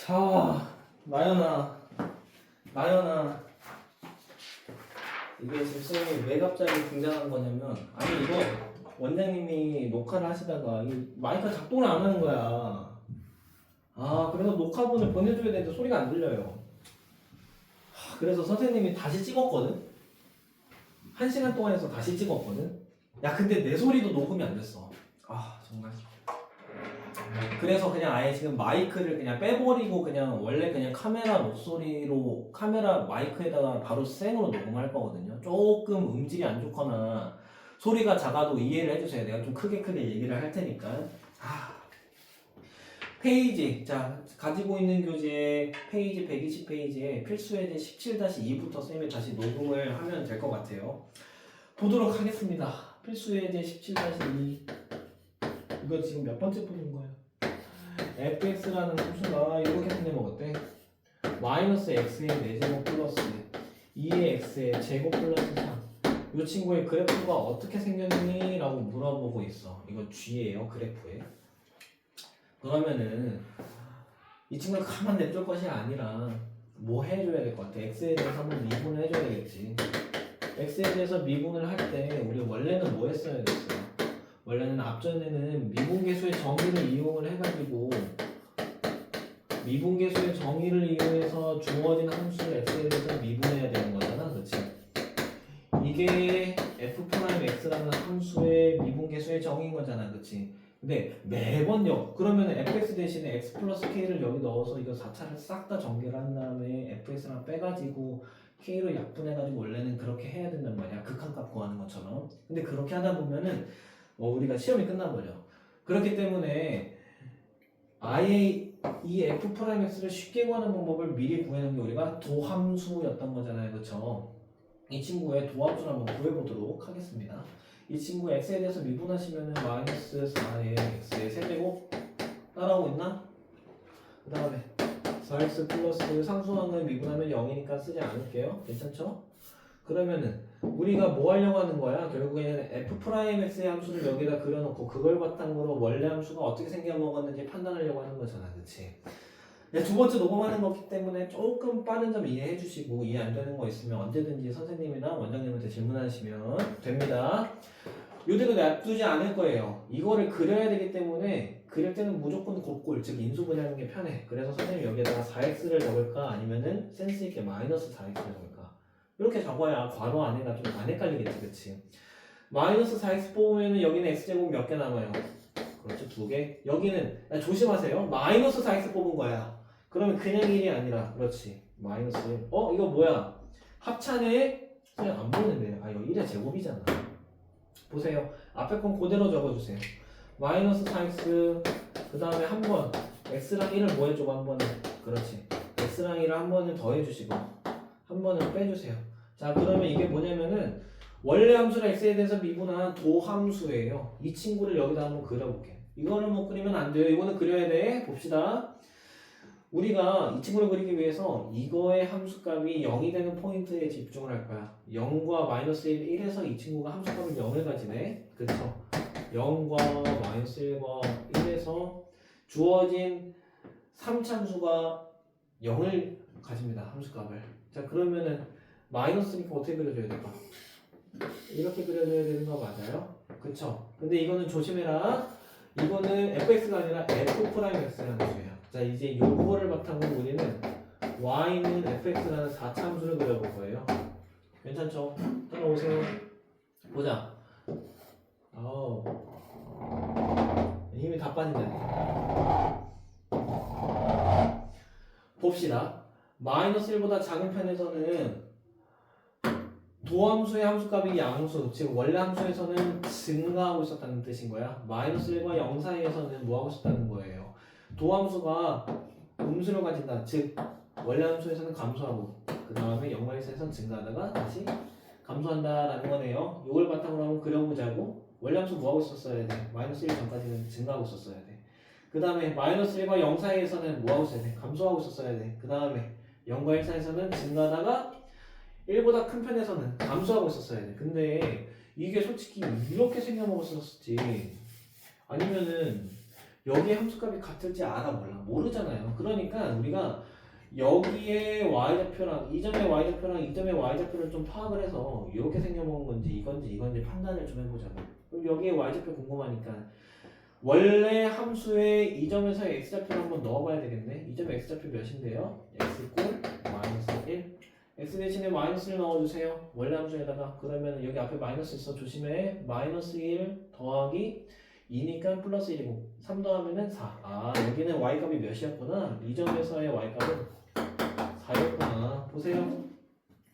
자, 나연아, 이게 지금 쌤이 왜 갑자기 등장한 거냐면, 아니 이거 원장님이 녹화를 하시다가 이 마이크가 작동을 안 하는 거야. 아, 그래서 녹화본을 보내줘야 되는데 소리가 안 들려요. 그래서 선생님이 다시 찍었거든. 1시간 동안 해서 다시 찍었거든. 야, 근데 내 소리도 녹음이 안 됐어. 아, 정말. 그래서 그냥 아예 지금 마이크를 그냥 빼버리고 그냥 원래 그냥 카메라 목소리로 카메라 마이크에다가 바로 생으로 녹음할 거거든요. 조금 음질이 안 좋거나 소리가 작아도 이해를 해주세요. 내가 좀 크게 얘기를 할 테니까. 페이지, 자, 가지고 있는 교재 페이지 120페이지에 필수예제 17-2부터 쌤이 다시 녹음을 하면 될 것 같아요. 보도록 하겠습니다. 필수예제 17-2. 이거 지금 몇 번째 보는 거예요? fx라는 함수가 이렇게 생기면 어때? 마이너스 x의 4제곱 플러스 2의 x의 제곱 플러스 3. 이 친구의 그래프가 어떻게 생겼니? 라고 물어보고 있어. 이거 g예요, 그래프에. 그러면은 이 친구를 가만 냅둘 것이 아니라 뭐 해줘야 될 것 같아? x에 대해서 한번 미분을 해줘야 되겠지. x에 대해서 미분을 할 때 우리 원래는 뭐 했어야 됐어? 원래는 앞전에는 미분계수의 정의를 이용을 해가지고 미분계수의 정의를 이용해서 주어진 함수를 x에 대해서 미분해야 되는 거잖아, 그렇지? 이게 f'x라는 함수의 미분계수의 정의인 거잖아, 그렇지? 근데 매번 그러면 fx 대신에 x 플러스 k를 여기 넣어서 이거 4차를 싹 다 전개를 한 다음에 fx랑 빼가지고 k로 약분해가지고 원래는 그렇게 해야 된단 말이야, 극한값 구하는 것처럼. 근데 그렇게 하다 보면은 우리가 시험이 끝나버려. 그렇기 때문에 아예 이 f'x를 쉽게 구하는 방법을 미리 구해놓은 게 우리가 도함수였던 거잖아요, 그쵸? 이 친구의 도함수를 한번 구해보도록 하겠습니다. 이 친구 x에 대해서 미분하시면은 마이너스 4의 x의 세제곱 따라오고 있나? 그 다음에 4x 플러스 상수항을 미분하면 0이니까 쓰지 않을게요. 괜찮죠? 그러면은 우리가 뭐 하려고 하는 거야? 결국에는 f'x의 함수를 여기다 그려놓고 그걸 바탕으로 원래 함수가 어떻게 생겨먹었는지 판단하려고 하는 거잖아, 그치? 두 번째 녹음하는 거기 때문에 조금 빠른 점 이해해 주시고, 이해 안 되는 거 있으면 언제든지 선생님이나 원장님한테 질문하시면 됩니다. 요대로 놔두지 않을 거예요. 이거를 그려야 되기 때문에 그릴 때는 무조건 곱골, 즉 인수분해하는 게 편해. 그래서 선생님 여기에다가 4x를 적을까 아니면은 센스 있게 마이너스 4x를 적을까, 이렇게 적어야 괄호 안에가 좀 안 헷갈리겠지, 그치? 마이너스 4x 뽑으면 여기는 x제곱 몇 개 남아요? 그렇죠, 2개. 여기는 조심하세요. 마이너스 4x 뽑은 거야. 그러면 그냥 1이 아니라, 그렇지, 마이너스 1. 이거 뭐야? 합차네? 그냥 안 보이는데. 이거 1의 제곱이잖아. 보세요. 앞에 건 그대로 적어주세요. 마이너스 4x, 그 다음에 한 번 x랑 1을 뭐 해주고 한 번은, 그렇지, x랑 1을 한 번은 더 해주시고 한 번은 빼주세요. 자, 그러면 이게 뭐냐면은 원래 함수를 x에 대해서 미분한 도함수예요. 이 친구를 여기다 한번 그려볼게. 이거는 뭐 그리면 안 돼요. 이거는 그려야 돼. 봅시다. 우리가 이 친구를 그리기 위해서 이거의 함수값이 0이 되는 포인트에 집중을 할 거야. 0과 마이너스 1, 1에서 이 친구가 함수값을 0을 가지네. 그쵸? 0과 마이너스 1과 1에서 주어진 3참수가 0을 가집니다. 함수값을. 자, 그러면은 마이너스니까 어떻게 그려줘야 될까? 이렇게 그려줘야 되는 거 맞아요? 그쵸? 근데 이거는 조심해라. 이거는 fx가 아니라 f'x라는 수예요. 자, 이제 요거를 바탕으로 우리는 y는 fx라는 4차 함수를 그려볼 거예요. 괜찮죠? 따라오세요. 보자. 힘이 다 빠진다네. 봅시다. 마이너스 1보다 작은 편에서는 도함수의 함수값이 양수, 즉 원래 함수에서는 증가하고 있었다는 뜻인 거야. 마이너스 1과 0 사이에서는 뭐 하고 있었다는 거예요? 도함수가 음수를 가진다, 즉 원래 함수에서는 감소하고 그 다음에 0과 1 사이에서는 증가하다가 다시 감소한다라는 거네요. 이걸 바탕으로 한번 그려보자고. 원래 함수 뭐 하고 있었어야 돼? 마이너스 1 전까지는 증가하고 있었어야 돼. 그 다음에 마이너스 1과 0 사이에서는 뭐 하고 있어야 돼? 감소하고 있었어야 돼. 그 다음에 0과 1 사이에서는 증가하다가 1보다 큰 편에서는 감소하고 있었어야 돼. 근데 이게 솔직히 이렇게 생겨먹었었지, 아니면은 여기에 함수값이 같을지 알아 몰라? 모르잖아요. 그러니까 우리가 여기에 y좌표랑 이 점의 y좌표랑 이 점의 y좌표를 좀 파악을 해서 이렇게 생겨먹은 건지 이건지 판단을 좀 해보자고. 그럼 여기에 y좌표 궁금하니까 원래 함수에 이 점에서의 x좌표를 한번 넣어봐야 되겠네. 이 점의 x좌표 몇인데요? x 꼴 마이너스 1. x 대신에 마이너스를 넣어주세요. 원래 함수에다가. 그러면 여기 앞에 마이너스 있어. 조심해. 마이너스 1 더하기 2니까 플러스 1이고 3 더하면은 4. 아 여기는 y값이 몇이었구나. 이 점에서의 y값은 4였구나. 보세요.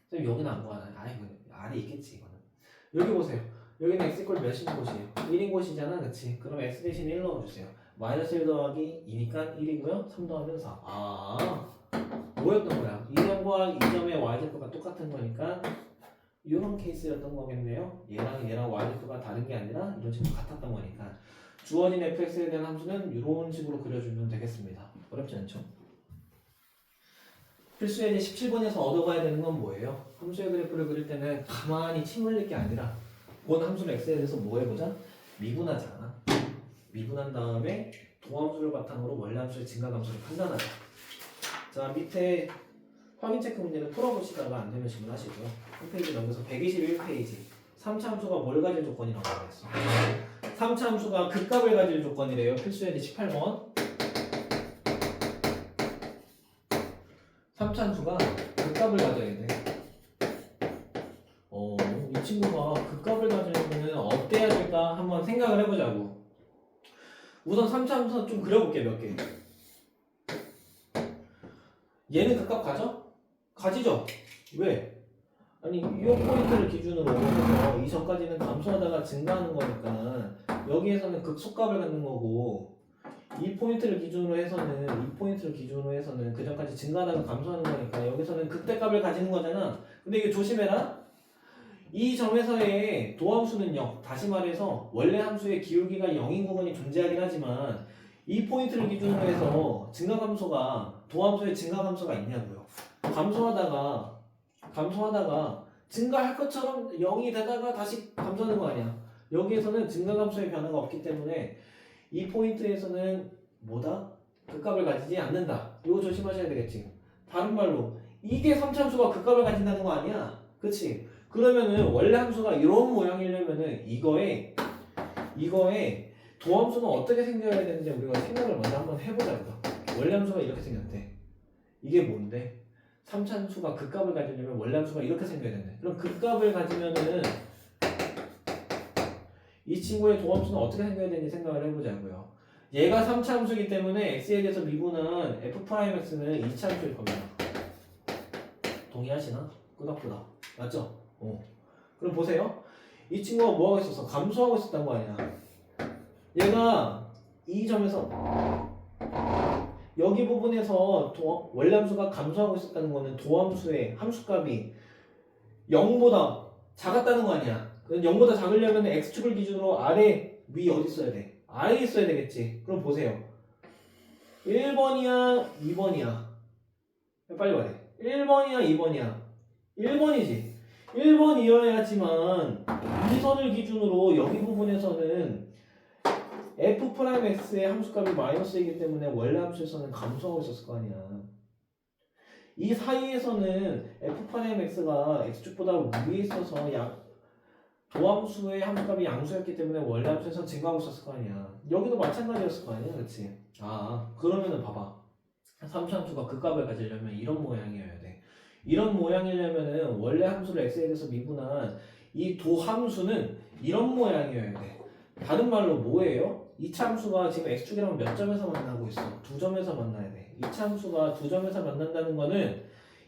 선생님 여기는 안 구하나요? 이거 아래 있겠지 이거는. 여기 보세요. 여기는 x꼴 몇인 곳이에요? 1인 곳이잖아. 그치? 그럼 x 대신에 1 넣어주세요. 마이너스 1 더하기 2니까 1이고요. 3 더하면 4. 뭐였던 거야? 이 점과 이 점의 y좌표가 똑같은 거니까 이런 케이스였던 거겠네요. 얘랑 y좌표가 다른 게 아니라 이런 식으로 같았던 거니까 주어진 fx에 대한 함수는 이런 식으로 그려주면 되겠습니다. 어렵지 않죠? 필수 예제 17번에서 얻어가야 되는 건 뭐예요? 함수의 그래프를 그릴 때는 가만히 침 흘릴 게 아니라 본 함수를 x에 대해서 뭐 해보자? 미분하잖아. 미분한 다음에 도함수를 바탕으로 원래 함수의 증가함수를 판단하자. 자 밑에 확인 체크 문제는 풀어보시다가 안 되면 질문하시고요. 한 페이지 넘겨서 121페이지 3차 함수가 뭘 가질 조건이라고 그랬어? 3차 함수가 극값을 가질 조건이래요. 필수 예제 18번 3차 함수가 극값을 가져야 돼. 이 친구가 극값을 가지려면 어때야 될까 한번 생각을 해보자고. 우선 3차 함수 좀 그려볼게. 몇 개. 얘는 극값 가져? 가지죠? 왜? 아니 이 포인트를 기준으로 해서 이 전까지는 감소하다가 증가하는 거니까 여기에서는 극소값을 갖는 거고 이 포인트를 기준으로 해서는 그 전까지 증가하다가 감소하는 거니까 여기서는 극대값을 가지는 거잖아. 근데 이게 조심해라. 이 점에서의 도함수는 0. 다시 말해서 원래 함수의 기울기가 0인 구간이 존재하긴 하지만 이 포인트를 기준으로 해서 증가감소가 도함수의 증가감소가 있냐고요. 감소하다가 증가할 것처럼 0이 되다가 다시 감소하는 거 아니야. 여기에서는 증가감소의 변화가 없기 때문에 이 포인트에서는 뭐다? 극값을 가지지 않는다. 이거 조심하셔야 되겠지. 다른 말로 이게 3차함수가 극값을 가진다는 거 아니야. 그치? 그러면은 원래 함수가 이런 모양이려면은 이거에 도함수는 어떻게 생겨야 되는지 우리가 생각을 먼저 한번 해보자고요. 원래 함수가 이렇게 생겼대. 이게 뭔데? 3차 함수가 극값을 가지려면 원래 함수가 이렇게 생겨야 되는데 그럼 극값을 가지면은 이 친구의 도함수는 어떻게 생겨야 되는지 생각을 해보자고요. 얘가 3차 함수이기 때문에 x에 대해서 미분한 f'x는 2차 함수일 겁니다. 동의하시나? 끄덕끄덕. 맞죠? 그럼 보세요. 이 친구가 뭐 하고 있었어? 감소하고 있었단 거 아니야. 얘가 이 점에서 여기 부분에서 원래 함수가 감소하고 있었다는 거는 도함수의 함수값이 0보다 작았다는 거 아니야. 0보다 작으려면 x축을 기준으로 아래, 위 어디 있어야 돼? 아래에 있어야 되겠지. 그럼 보세요. 1번이야, 2번이야. 빨리 말해. 1번이야, 2번이야. 1번이지. 1번이어야지만 이 선을 기준으로 여기 부분에서는 f'x의 함수값이 마이너스이기 때문에 원래 함수에서는 감소하고 있었을 거 아니야. 이 사이에서는 f'x가 x축보다 위에 있어서 도함수의 함수값이 양수였기 때문에 원래 함수에서 증가하고 있었을 거 아니야. 여기도 마찬가지였을 거 아니야, 그렇지? 그러면은 봐봐. 3차 함수가 극값을 가지려면 이런 모양이어야 돼. 이런 모양이려면은 원래 함수를 x에 대해서 미분한 이 도함수는 이런 모양이어야 돼. 다른 말로 뭐예요? 2차 함수가 지금 x축이랑 몇 점에서 만나고 있어? 2점에서 만나야 돼. 2차 함수가 2점에서 만난다는 거는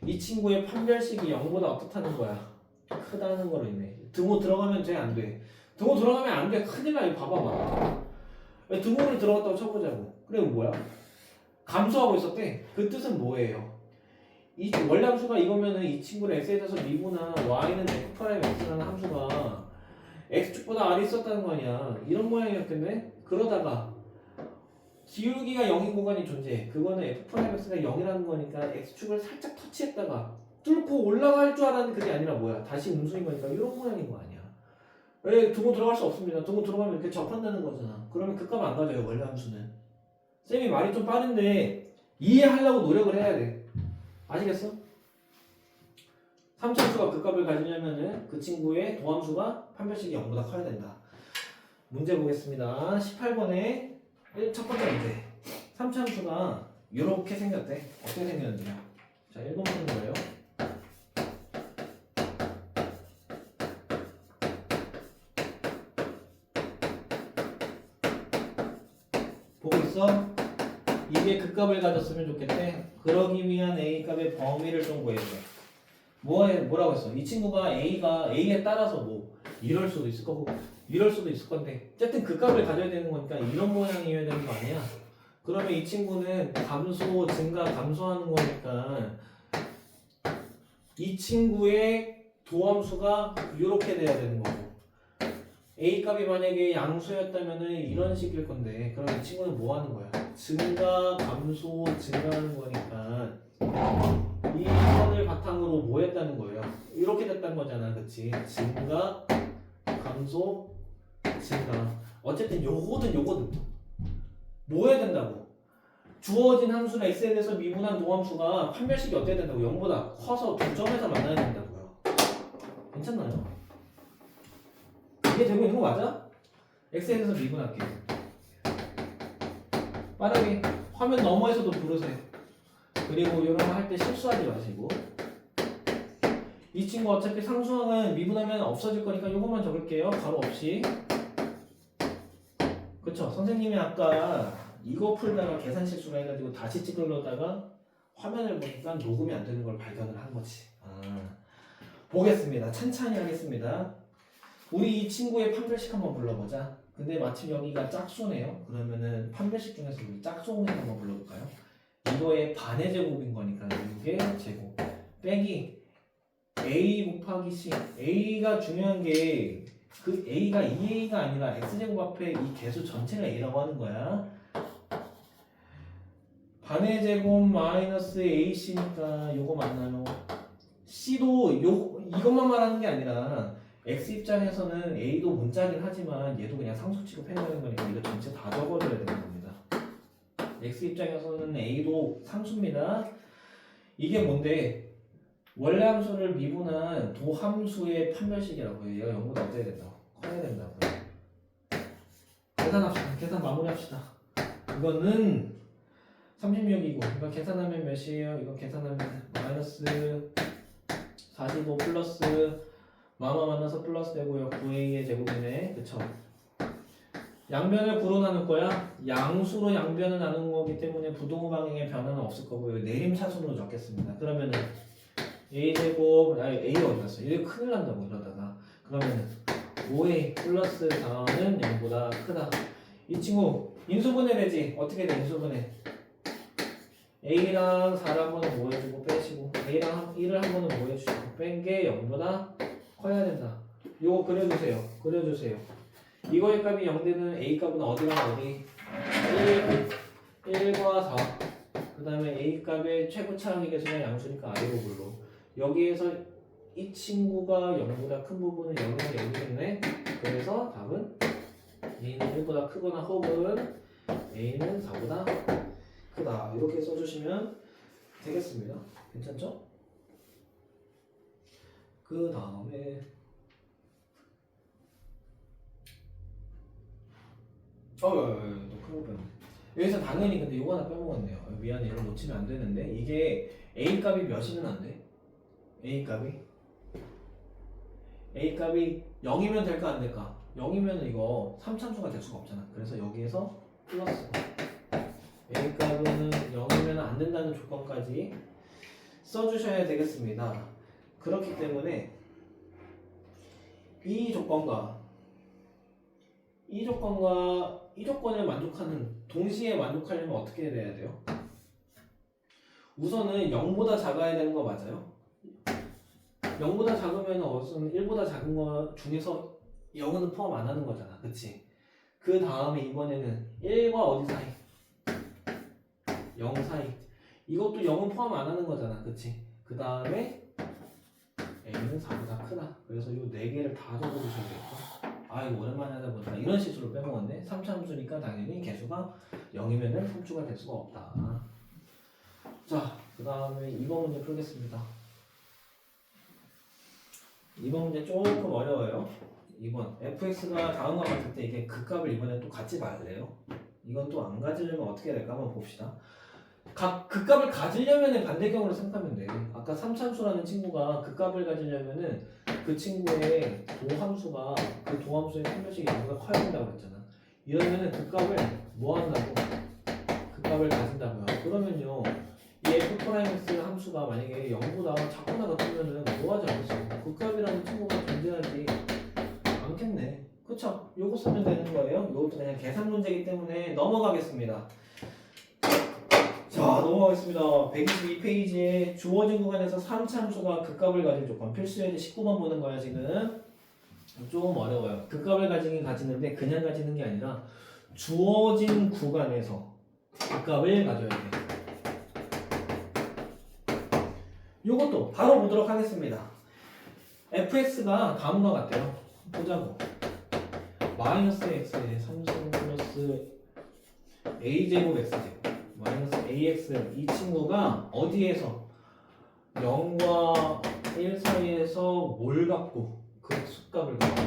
이 친구의 판별식이 0보다 어떻다는 거야? 크다는 거로 있네. 등호 들어가면 돼? 안 돼? 등호 들어가면 안 돼. 큰일 나. 이거 봐봐. 등호를 들어갔다고 쳐보자고. 그래 뭐야? 감소하고 있었대. 그 뜻은 뭐예요? 이 원래 함수가 이거면은 이 친구를 x에 대해서 미분한 y는 f'x라는 함수가 x축보다 아래 있었다는 거 아니야. 이런 모양이었겠네? 그러다가 기울기가 0인 구간이 존재해. 그거는 f'x가 0이라는 거니까 x축을 살짝 터치했다가 뚫고 올라갈 줄 알았는데 그게 아니라 뭐야? 다시 음수인 거니까 이런 모양인 거 아니야. 왜 등호 들어갈 수 없습니다. 등호 들어가면 이렇게 접한다는 거잖아. 그러면 극값 안 가져요. 원래 함수는. 쌤이 말이 좀 빠른데 이해하려고 노력을 해야 돼. 아시겠어? 3참수가 그 값을 가지려면은 그 친구의 도함수가 판별식이 0보다 커야 된다. 문제 보겠습니다. 18번에 첫 번째 문제. 3참수가 이렇게 생겼대. 어떻게 생겼는데요? 자, 1번 보는 거예요. 보고 있어? 이게 그 값을 가졌으면 좋겠대. 그러기 위한 A 값의 범위를 좀 구해줘. 뭐라고 했어? 이 친구가 A에 따라서 뭐 이럴 수도 있을 거고 이럴 수도 있을 건데 어쨌든 그 값을 가져야 되는 거니까 이런 모양이어야 되는 거 아니야? 그러면 이 친구는 감소, 증가, 감소하는 거니까 이 친구의 도함수가 이렇게 돼야 되는 거고 A 값이 만약에 양수였다면은 이런 식일 건데 그럼 이 친구는 뭐 하는 거야? 증가, 감소, 증가하는 거니까 이 선을 바탕으로 뭐 했다는 거예요? 이렇게 됐다는 거잖아, 그치? 증가, 감소, 증가. 어쨌든 요거든 뭐 해야 된다고? 주어진 함수나 x에 대해서 미분한 도함수가 판별식이 어떻게 된다고? 0보다 커서 두 점에서 만나야 된다고요. 괜찮나요? 이게 되고 있는 거 맞아? x에 대해서 미분할게. 빠르게 화면 너머에서도 부르세요. 그리고 이런 거 할 때 실수하지 마시고. 이 친구 어차피 상수항은 미분하면 없어질 거니까 이것만 적을게요. 가로 없이. 그쵸? 선생님이 아까 이거 풀다가 계산 실수를 해가지고 다시 찍으려다가 화면을 보니까 녹음이 안 되는 걸 발견을 한 거지. 보겠습니다. 찬찬히 하겠습니다. 우리 이 친구의 판별식 한번 불러보자. 근데 마침 여기가 짝수네요. 그러면은 판별식 중에서 우리 짝수 한번 불러볼까요? 이거의 반의 제곱인 거니까 이게 제곱 빼기 a 곱하기 c. a가 중요한 게 그 a가 2a가 아니라 x제곱 앞에 이 개수 전체가 a라고 하는 거야. 반의 제곱 마이너스 ac니까 요거 맞나요? c도 이것만 말하는 게 아니라 x 입장에서는 a도 문자긴 하지만 얘도 그냥 상수 취급해야 되는 거니까 이거 전체 다 적어줘야 되는 겁니다. x 입장에서는 a도 상수입니다. 이게 뭔데? 원래 함수를 미분한 도함수의 판별식이라고 해요. 얘가 0보다 어때야 된다고? 커야 된다고. 계산합시다. 계산 마무리합시다. 이거는 36이고 이거 계산하면 몇이에요? 이거 계산하면 마이너스 45 플러스 마마 만나서 플러스 되고요. 9a의 제곱이네. 그쵸? 양변을 9로 나눌 거야. 양수로 양변을 나눈 거기 때문에 부동호 방향의 변화는 없을 거고요. 내림차순으로 적겠습니다. 그러면은 a제곱, a 어디 갔어? 이거 큰일 난다고 이러다가. 그러면은 5a 플러스 4는 0보다 크다. 이 친구 인수분해 되지? 어떻게 돼? 인수분해. a랑 4를 한 번은 뭐 해주고 빼시고 a랑 1을 한 번은 뭐 해주시고 뺀 게 0보다 커야 된다. 요거 그려주세요. 이거의 값이 0되는 a 값은 어디랑 어디? 1과 4. 그 다음에 a 값의 최고 차항의 개수가 양수니까 아래로 불러. 여기에서 이 친구가 0보다 큰 부분은 0이랑 0이겠네. 그래서 답은 a는 1보다 크거나 혹은 a는 4보다 크다. 이렇게 써주시면 되겠습니다. 괜찮죠? 그 다음에 큰거 뺐네. 여기서 당연히 근데 이거 하나 빼먹었네요. 미안해, 이걸 놓치면 안 되는데 이게 a 값이 몇이면 안 돼? a 값이 0이면 될까 안 될까? 0이면 이거 3참수가 될 수가 없잖아. 그래서 여기에서 플러스 a 값은 0이면 안 된다는 조건까지 써주셔야 되겠습니다. 그렇기 때문에 이 조건을 동시에 만족하려면 어떻게 돼야 돼요? 우선은 0보다 작아야 되는 거 맞아요? 0보다 작으면 우선 1보다 작은 거 중에서 0은 포함 안 하는 거잖아. 그치? 그 다음에 이번에는 1과 어디 사이? 0 사이. 이것도 0은 포함 안 하는 거잖아. 그치? 그 다음에 a는 4보다 크다. 그래서 이 4개를 다 적어주셔야 되겠다. 아 이거 오랜만에 하다 보니까 이런 식으로 빼먹었네. 3차 함수니까 당연히 개수가 0이면은 3주가 될 수가 없다. 자, 그 다음에 2번 문제 풀겠습니다. 2번 문제 조금 어려워요. 2번 fx가 다음과 같을 때 이게 극값을 이번에 또 갖지 말래요. 이건 또 안 가지려면 어떻게 해야 될까 한번 봅시다. 극값을 가지려면 반대경으로 생각하면 돼. 아까 3참수라는 친구가 극값을 가지려면은 그 친구의 도함수가 그 도함수의 판별식 양보다 커야 된다고 했잖아. 이러면은 극값을 뭐 한다고? 극값을 가진다고요. 그러면요. 이 f'(x) 함수가 만약에 0보다 작거나 같으면은 뭐 하지 않겠어? 극값이라는 친구가 존재하지 않겠네. 그쵸? 요거 쓰면 되는 거예요. 요것도 그냥 계산 문제이기 때문에 넘어가겠습니다. 자, 넘어가겠습니다. 122페이지에 주어진 구간에서 3참수가 극값을 가진 조건. 필수예제 19번 보는 거야, 지금. 좀 어려워요. 극값을 가지긴 가지는데 그냥 가지는 게 아니라 주어진 구간에서 극값을 가져야 돼. 요것도 바로 보도록 하겠습니다. fx가 다음과 같아요. 보자고. 마이너스 x에 3승 플러스 a제곱 x제곱 마이너스 ax 이 친구가 어디에서 0과 1 사이에서 뭘 갖고 그 수값을 갖고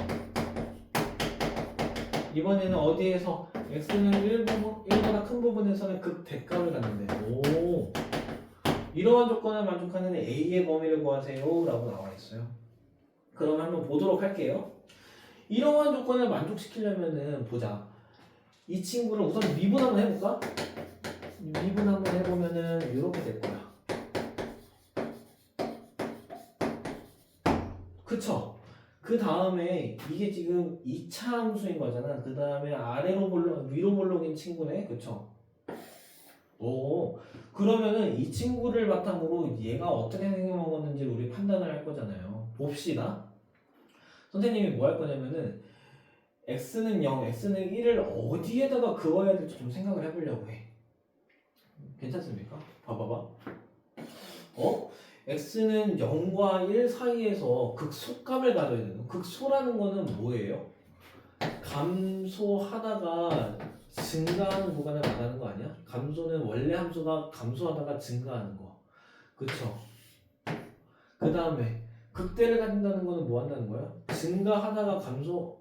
이번에는 어디에서 x는 1보다 큰 부분에서는 극 대값을 갖는데 오 이러한 조건을 만족하는 a의 범위를 구하세요 라고 나와 있어요. 그럼 한번 보도록 할게요. 이러한 조건을 만족시키려면은 보자. 이 친구를 우선 미분 한번 해볼까? 미분 한번 해보면은 이렇게 될 거야. 그쵸? 그 다음에 이게 지금 2차 함수인 거잖아. 그 다음에 아래로 볼록, 위로 볼록인 친구네. 그쵸? 오, 그러면은 이 친구를 바탕으로 얘가 어떻게 생겨먹었는지 우리 판단을 할 거잖아요. 봅시다. 선생님이 뭐 할 거냐면은 x는 0, x는 1을 어디에다가 그어야 될지 좀 생각을 해보려고 해. 괜찮습니까? 봐봐봐. x는 0과 1 사이에서 극소값을 가져야 되는. 극소라는 거는 뭐예요? 감소하다가 증가하는 구간을 말하는 거 아니야? 감소는 원래 함수가 감소하다가 증가하는 거. 그쵸? 그 다음에 극대를 가진다는 거는 뭐 한다는 거야? 증가하다가 감소하는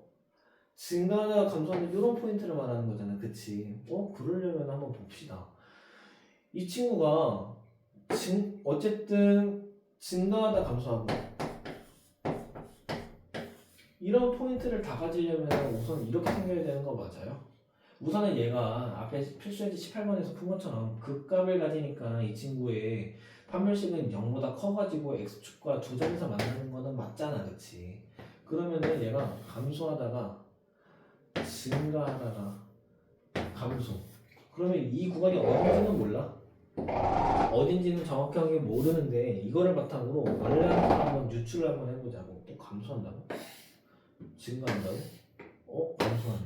이런 포인트를 말하는 거잖아. 그치? 그러려면 한번 봅시다. 이 친구가 어쨌든 증가하다 감소하고 이런 포인트를 다 가지려면 우선 이렇게 생겨야 되는 거 맞아요? 우선은 얘가 앞에 필수예제 18번에서 푼 것처럼 극값을 가지니까 이 친구의 판별식은 0보다 커가지고 x축과 두 점에서 만나는 거는 맞잖아. 그치? 그러면은 얘가 감소하다가 증가하다가 감소. 그러면 이 구간이 어딘지는 몰라. 어딘지는 정확하게 모르는데 이거를 바탕으로 원래 한번 유출을 한번 해보자고. 또 감소한다고? 증가한다고? 감소하네.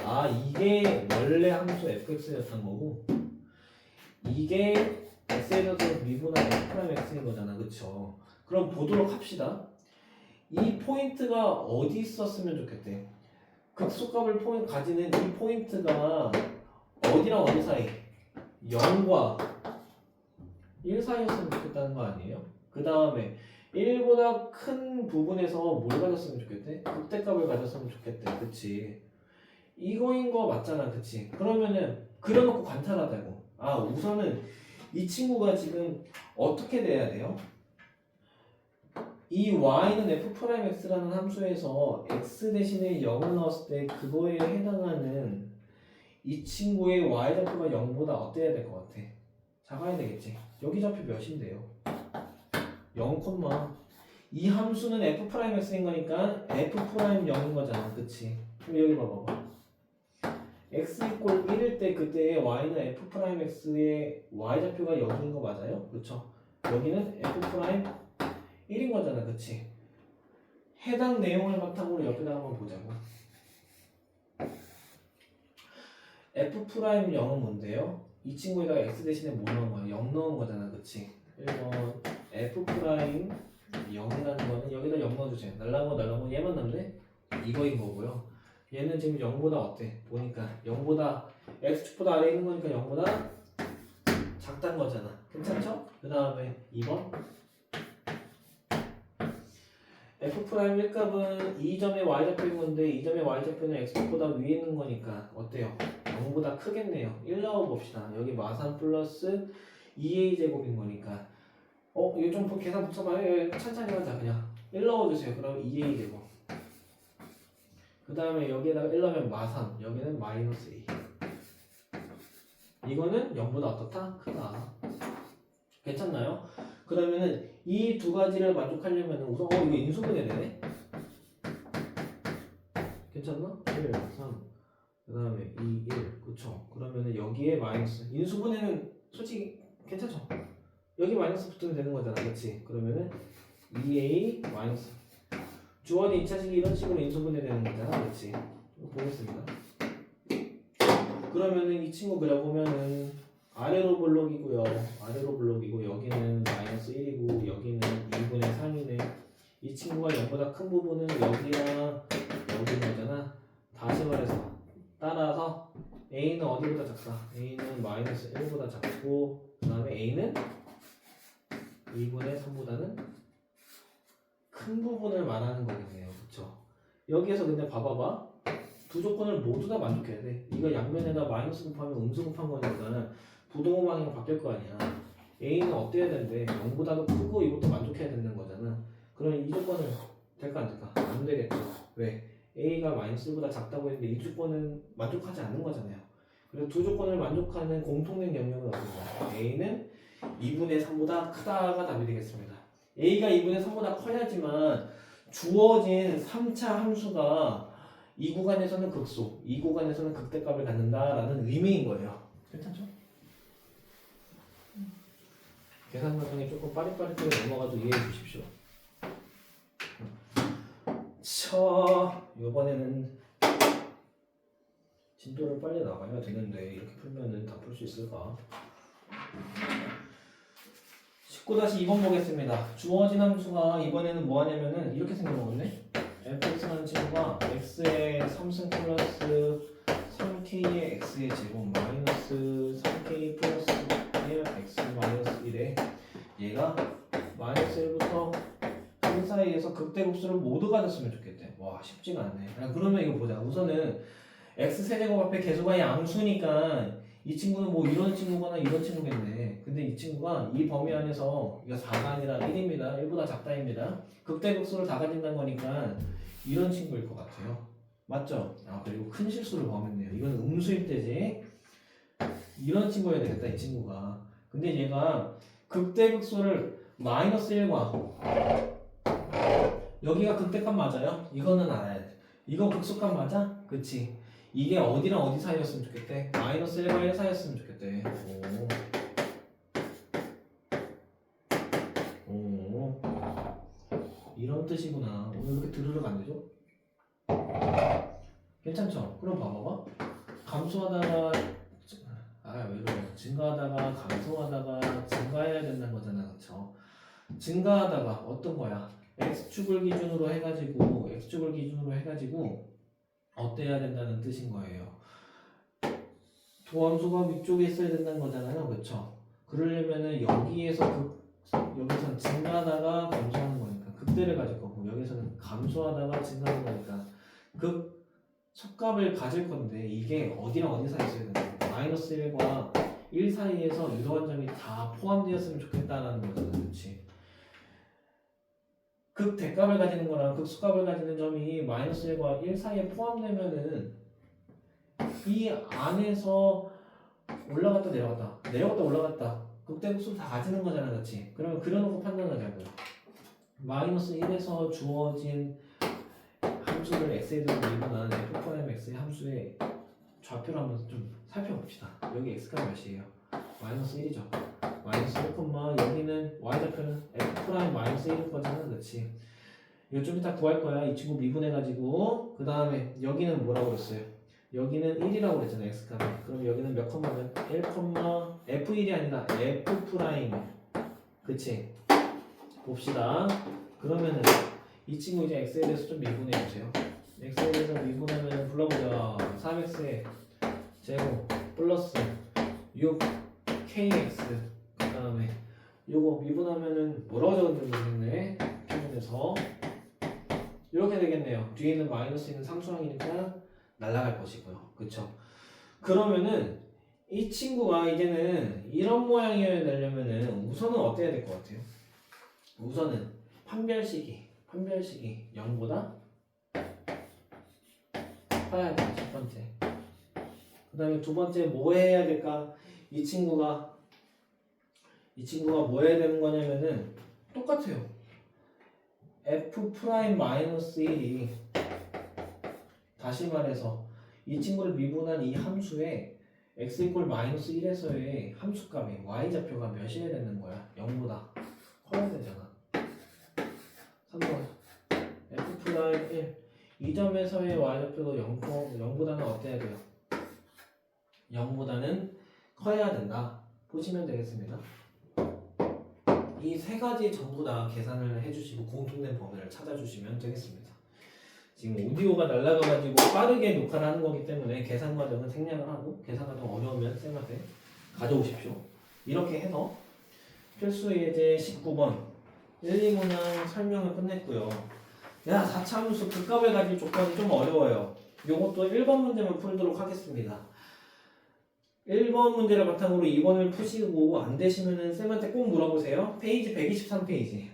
아 이게 원래 함수 fx였던 거고 이게 x에 대해서 미분한 f'x인 거잖아. 그쵸? 그럼 보도록 합시다. 이 포인트가 어디 있었으면 좋겠대? 극소값을 가지는 이 포인트가 어디랑 어디 사이? 0과 1 사이였으면 좋겠다는 거 아니에요? 그 다음에 1보다 큰 부분에서 뭘 가졌으면 좋겠대? 극대값을 가졌으면 좋겠대. 그치? 이거인 거 맞잖아. 그치? 그러면은 그려놓고 관찰하자고. 우선은 이 친구가 지금 어떻게 돼야 돼요? 이 y는 f'x라는 함수에서 x 대신에 0을 넣었을 때 그거에 해당하는 이 친구의 y좌표가 0보다 어때야 될 것 같아? 작아야 되겠지. 여기 좌표 몇인데요? 0, 이 함수는 f'x인 거니까 f'0인 거잖아. 그치? 그럼 여기 봐봐봐. x = 1일 때 그때의 y는 f'x의 y좌표가 0인 거 맞아요? 그렇죠? 여기는 f'1인 거잖아. 그치? 해당 내용을 바탕으로 옆에다 한번 보자고. f'0은 뭔데요? 이 친구에다가 x 대신에 뭐 넣은 거야? 0 넣은 거잖아. 그치? 1번 f'0이라는 거는 여기다 0 넣어주세요. 날라온 거 얘만 남네? 이거인 거고요. 얘는 지금 0보다 어때? 보니까 0보다 x축보다 아래에 있는 거니까 0보다 작다는 거잖아. 괜찮죠? 그 다음에 2번 F'의 값은 2점의 y좌표인 건데 2점의 y좌표는 x축보다 위에 있는 거니까 어때요? 0보다 크겠네요. 1 넣어봅시다. 여기 마산 플러스 2a 제곱인 거니까 이거 좀 계산 붙여봐요. 천천히 하자. 그냥 1 넣어주세요. 그럼 2a 제곱. 그 다음에 여기에다가 1 넣으면 마산, 여기는 마이너스 a. 이거는 0보다 어떻다? 크다. 괜찮나요? 그러면은 이 두 가지를 만족하려면 우선 이거 인수분해 되네? 괜찮나? 1, 3, 그 다음에 2, 1. 그쵸? 그러면은 여기에 마이너스. 인수분해는 솔직히 괜찮죠? 여기 마이너스 붙으면 되는 거잖아. 그치? 그러면은 2a 마이너스. 주어진 2차식이 이런 식으로 인수분해 되는 거잖아. 그치? 이거 보겠습니다. 그러면은 이 친구 그려보면은 아래로 블록이고요. 아래로 블록이고 여기는 마이너스 1이고 여기는 2분의 3이네. 이 친구가 0보다 큰 부분은 여기랑 여기 거잖아. 다시 말해서 따라서 A는 어디보다 작다? A는 마이너스 1보다 작고 그 다음에 A는 2분의 3보다는 큰 부분을 말하는 거겠네요. 그쵸? 여기에서 근데 봐봐봐. 두 조건을 모두 다 만족해야 돼. 이거 양면에다 마이너스 곱하면 음수 곱한 거니까 부동호 방향 바뀔 거 아니야. A는 어때야 되는데 0보다도 크고 이것도 만족해야 되는 거잖아. 그럼 이 조건은 될까 안 될까? 안 되겠죠. 왜? A가 마이너스 1보다 작다고 했는데 이 조건은 만족하지 않는 거잖아요. 그래서 두 조건을 만족하는 공통된 영역은 어떤가? A는 2분의 3보다 크다가 답이 되겠습니다. A가 2분의 3보다 커야지만 주어진 3차 함수가 이 구간에서는 극소, 이 구간에서는 극대값을 갖는다라는 의미인 거예요. 괜찮죠? 계산 과정이 조금 빠릿빠릿하게 넘어가도 이해해 주십시오. 이번에는 진도를 빨리 나가야 되는데 이렇게 풀면은 다 풀 수 있을까? 19-2번 보겠습니다. 주어진 함수가 이번에는 뭐 하냐면은 이렇게 생겨먹었네? fx라는 친구가 x의 3승 플러스 3k의 x의 제곱 마이너스 3k 플러스 1 x 마이너스 1에 얘가 마이너스 1부터 1 사이에서 극대급수를 모두 가졌으면 좋겠대. 와 쉽지가 않네. 그러면 이거 보자. 우선은 x 세제곱 앞에 개수가 양수니까 이 친구는 뭐 이런 친구거나 이런 친구겠네. 근데 이 친구가 이 범위 안에서 이거 4가 아니라 1입니다. 1보다 작다입니다. 극대극수를 다 가진다는 거니까 이런 친구일 것 같아요. 맞죠? 그리고 큰 실수를 범했네요. 이건 음수일 때지. 이런 친구여야 되겠다, 이 친구가. 근데 얘가 극대극수를 마이너스 1과 여기가 극대값 맞아요? 이거는 알아야 돼. 이거 극소값 맞아? 그치? 이게 어디랑 어디 사이였으면 좋겠대? 마이너스 1과 1 사이였으면 좋겠대. 오. 이런 뜻이구나. 오늘 이렇게 드르륵 안 되죠? 괜찮죠? 그럼 봐봐봐. 감소하다가 왜 그래? 증가하다가 감소하다가 증가해야 된다는 거잖아. 그쵸? 증가하다가 어떤 거야? x축을 기준으로 해가지고 어때야 된다는 뜻인 거예요. 도함수가 위쪽에 있어야 된다는 거잖아요. 그쵸? 그러려면은 여기서는 증가하다가 감소하는 거니까 극대를 가질 거고 여기서는 감소하다가 증가하는 거니까 속값을 가질 건데 이게 어디랑 어디 사이에 있어야 된다. 마이너스 1과 1 사이에서 이러한 점이 다 포함되었으면 좋겠다라는 거잖아. 그렇지? 극대값을 가지는 거랑 극소값을 가지는 점이 마이너스 1과 1 사이에 포함되면은 이 안에서 올라갔다 올라갔다 극대극수를 다 가지는 거잖아. 그렇지? 그러면 그려놓고 판단하자고요. 마이너스 1에서 주어진 함수를 x에 대해서 미분한 f'(x의 함수의 좌표를 한번 좀 살펴봅시다. 여기 x가 몇이에요? 마이너스 1이죠. 마이너스 1, 여기는 y좌표는 f'-마이너스 1일 거잖아. 그렇지? 이거 좀 이따 구할 거야. 이 친구 미분해가지고 그 다음에 여기는 뭐라고 그랬어요? 여기는 1이라고 그랬잖아. x값이. 그럼 여기는 몇 컴마면 1, f1이 아니라 f'. 그치? 봅시다. 그러면은 이 친구 이제 x에 대해서 좀 미분해 주세요. x에 대해서 미분하면 불러보자. 3x의 제곱 플러스 6kx 그 다음에 요거 미분하면은 뭐라고 적었는지 모르겠네. 표준에서 이렇게 되겠네요. 뒤에 있는 마이너스 있는 상수항이니까 날아갈 것이고요. 그쵸? 그러면은 이 친구가 이제는 이런 모양이어야 되려면은 우선은 어때야 될 것 같아요? 우선은 판별식이 0보다 커야 돼. 첫 번째. 그 다음에 두 번째 뭐 해야 될까? 이 친구가 뭐 해야 되는 거냐면은 똑같아요. f'-1이 다시 말해서 이 친구를 미분한 이 함수에 x 이퀄 마이너스 1에서의 함수값이 y좌표가 몇이어야 되는 거야? 0보다 커야 되잖아. 3번 f'1 이 점에서의 y좌표도 0보다는 어때야 돼요? 0보다는 커야 된다. 보시면 되겠습니다. 이 세 가지 전부 다 계산을 해주시고 공통된 범위를 찾아주시면 되겠습니다. 지금 오디오가 날라가가지고 빠르게 녹화를 하는 거기 때문에 계산 과정은 생략을 하고 계산 과정 어려우면 쌤한테 가져오십시오. 이렇게 해서 필수 예제 19번 1, 2문항 설명을 끝냈고요. 4차 함수 극값을 가질 조건이 좀 어려워요. 요것도 1번 문제만 풀도록 하겠습니다. 1번 문제를 바탕으로 2번을 푸시고 안 되시면은 쌤한테 꼭 물어보세요. 페이지 123페이지.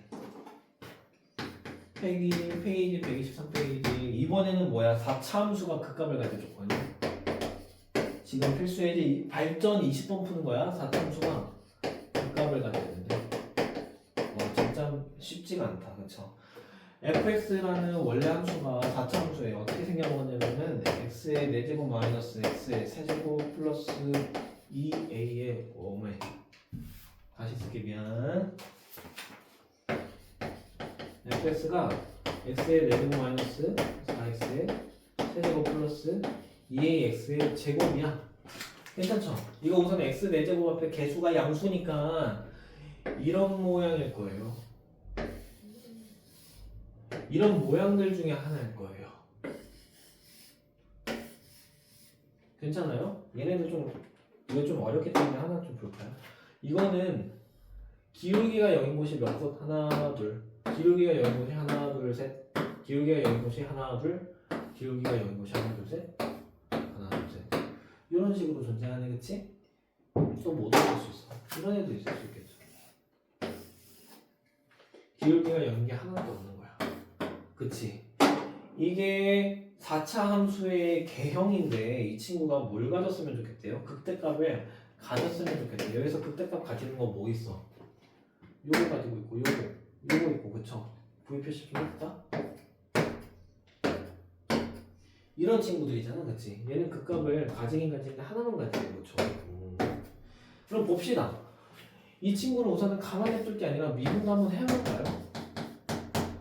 페이지 123페이지. 이번에는 뭐야? 4차 함수가 극값을 가질 조건이야. 지금 필수 예제 발전 20번 푸는 거야. 4차 함수가 극값을 가져야 되는데. 진짜 쉽지가 않다. 그쵸? fx라는 원래 함수가 4차 함수예요. 어떻게 생겨먹었냐면은 x의 4제곱 마이너스 x의 세제곱 플러스 2a의 5매 다시 쓸게 미안. fx가 x의 4제곱 마이너스 4x의 세제곱 플러스 2ax의 제곱이야. 괜찮죠? 이거 우선 x 4제곱 앞에 개수가 양수니까 이런 모양일 거예요. 이런 모양들 중에 하나일 거예요. 괜찮아요? 얘네들 이거 좀 어렵기 때문에 하나 좀 볼까요? 이거는 기울기가 0인 곳이 몇 곳? 하나, 둘. 기울기가 0인 곳이 하나, 둘, 셋. 기울기가 0인 곳이 하나, 둘. 기울기가 0인 곳이 하나, 둘, 셋. 하나, 둘, 셋. 이런 식으로 존재하네, 그치? 또 못 얻을 수 있어. 이런 애도 있을 수 있겠죠. 기울기가 0인 게 하나도 없는 거야. 그치? 이게 4차 함수의 개형인데 이 친구가 뭘 가졌으면 좋겠대요? 극대값을 가졌으면 좋겠대요. 여기서 극대값 가지는 거 뭐 있어? 요거 가지고 있고 요거 있고 그쵸? V 표시 좀 했다? 이런 친구들이잖아 그치? 얘는 극값을 가지긴 가지는데 하나만 가지고 그쵸? 그럼 봅시다. 이 친구를 우선은 가만히 냅둘 게 아니라 미분 한번 해볼까요?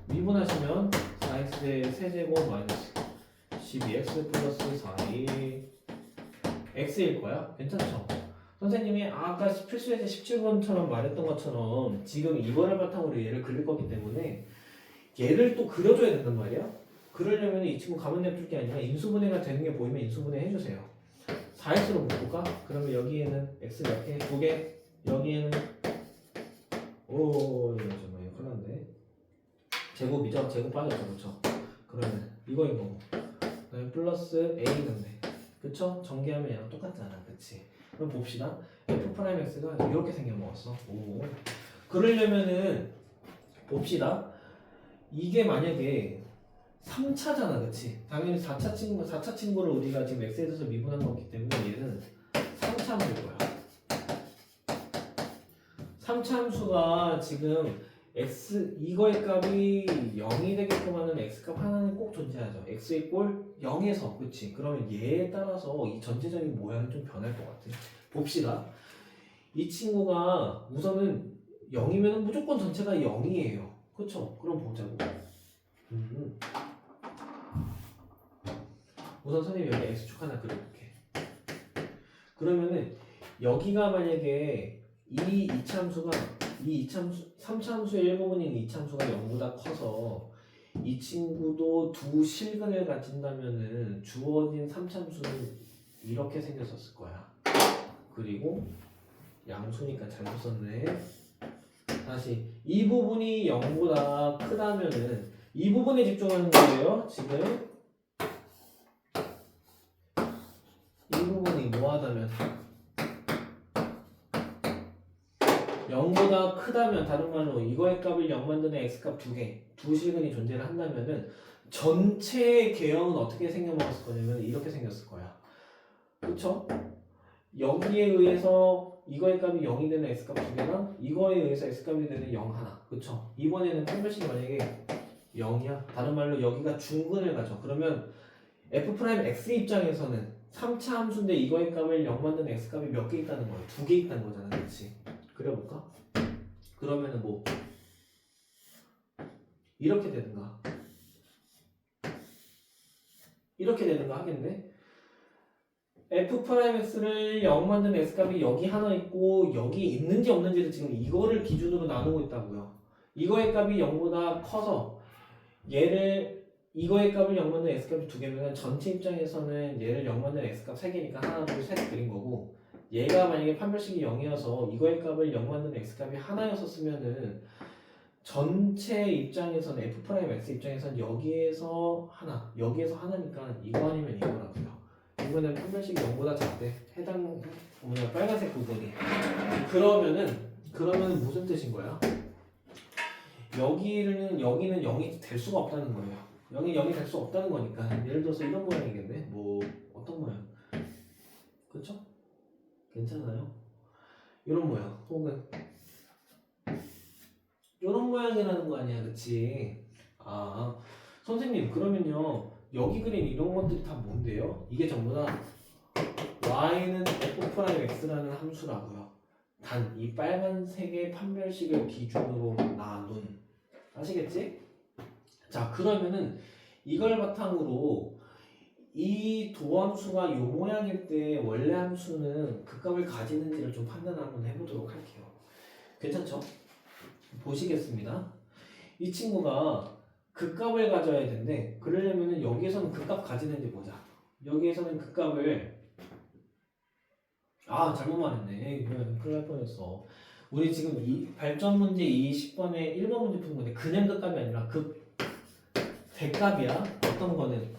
미분하시면 4x의 세제곱 마이너스 12x 플러스 4이 x일 거야. 괜찮죠? 선생님이 아까 필수예제 17번처럼 말했던 것처럼 지금 이거를 바탕으로 얘를 그릴 거기 때문에 얘를 또 그려줘야 된단 말이야. 그러려면 이 친구 가만 냅둘 게 아니라 인수분해가 되는 게 보이면 인수분해 해주세요. 4x로 묶을까? 그러면 여기에는 x 몇 개? 2개. 여기에는 이거 정말 큰일 났네. 제곱이죠? 제곱 빠졌죠? 그쵸? 그러면 이거인 거고 그다음에 플러스 a인데 그쵸? 전개하면 얘랑 똑같잖아 그치? 그럼 봅시다. f'x가 이렇게 생겨먹었어. 오. 그러려면은 봅시다. 이게 만약에 3차잖아 그치? 당연히 4차 친구를 우리가 지금 x에 대해서 미분한 거기 때문에 얘는 3차 함수일 거야. 3차 함수가 지금 x 이거의 값이 0이 되게끔 하는 x값 하나는 꼭 존재하죠. x 이꼴 0에서 그치? 그러면 얘에 따라서 이 전체적인 모양이 좀 변할 것 같아. 봅시다. 이 친구가 우선은 0이면 무조건 전체가 0이에요. 그쵸? 그럼 보자고. 우선 선생님 여기 x축 하나 그려볼게. 그러면은 여기가 만약에 이 3차 함수의 일부분인 2차 함수가 0보다 커서 이 친구도 두 실근을 가진다면은 주어진 3참수는 이렇게 생겼었을 거야. 그리고 양수니까 잘못 썼네. 다시 이 부분이 0보다 크다면은 이 부분에 집중하는 거예요. 지금 이 부분이 뭐하다면 0보다 크다면 다른 말로 이거의 값을 0 만드는 x값 두 실근이 존재를 한다면은 전체 개형은 어떻게 생겨먹었을 거냐면 이렇게 생겼을 거야. 그쵸? 여기에 의해서 이거의 값이 0이 되는 x값 두 개랑 이거에 의해서 x값이 되는 0 하나. 그쵸? 이번에는 판별식이 만약에 0이야. 다른 말로 여기가 중근을 가져. 그러면 f'x 입장에서는 3차 함수인데 이거의 값을 0 만드는 x값이 몇 개 있다는 거야? 두 개 있다는 거잖아. 그렇지? 그려볼까? 그러면은 뭐 이렇게 되는가? 이렇게 되는가 하겠네? f'x를 0 만드는 x값이 여기 하나 있고 여기 있는지 없는지를 지금 이거를 기준으로 나누고 있다고요. 이거의 값이 0보다 커서 얘를 이거의 값을 0 만드는 x값이 두 개면 전체 입장에서는 얘를 0 만드는 x값 3개니까 하나 둘 셋 그린 거고 얘가 만약에 판별식이 0이어서 이거의 값을 0 만드는 x값이 하나였었으면은 전체 입장에서는 f'x 입장에서는 여기에서 하나 여기에서 하나니까 이거 아니면 이거라고요. 이거는 판별식이 0보다 작대. 해당 뭐냐 빨간색 부분이. 그러면은 무슨 뜻인 거야? 여기는 0이 될 수가 없다는 거예요. 0이 될 수 없다는 거니까 예를 들어서 이런 모양이겠네. 뭐 어떤 모양? 그렇죠? 괜찮아요? 이런 모양 혹은 이런 모양이라는 거 아니야, 그치? 아 선생님 그러면요 여기 그린 이런 것들이 다 뭔데요? 이게 전부 다 y는 f'x라는 함수라고요. 단 이 빨간색의 판별식을 기준으로 나눈 아시겠지? 자 그러면은 이걸 바탕으로 이 도함수가 요 모양일 때 원래 함수는 그 값을 가지는지를 좀 판단 한번 해보도록 할게요. 괜찮죠? 보시겠습니다. 이 친구가 그 값을 가져야 되는데 그러려면은 여기에서는 그 값 가지는지 보자. 여기에서는 그 값을 잘못 말했네. 큰일 날 뻔했어. 우리 지금 이 발전 문제 20번에 1번 문제 푸는 건데 그냥 그 값이 아니라 그 대값이야. 어떤 거는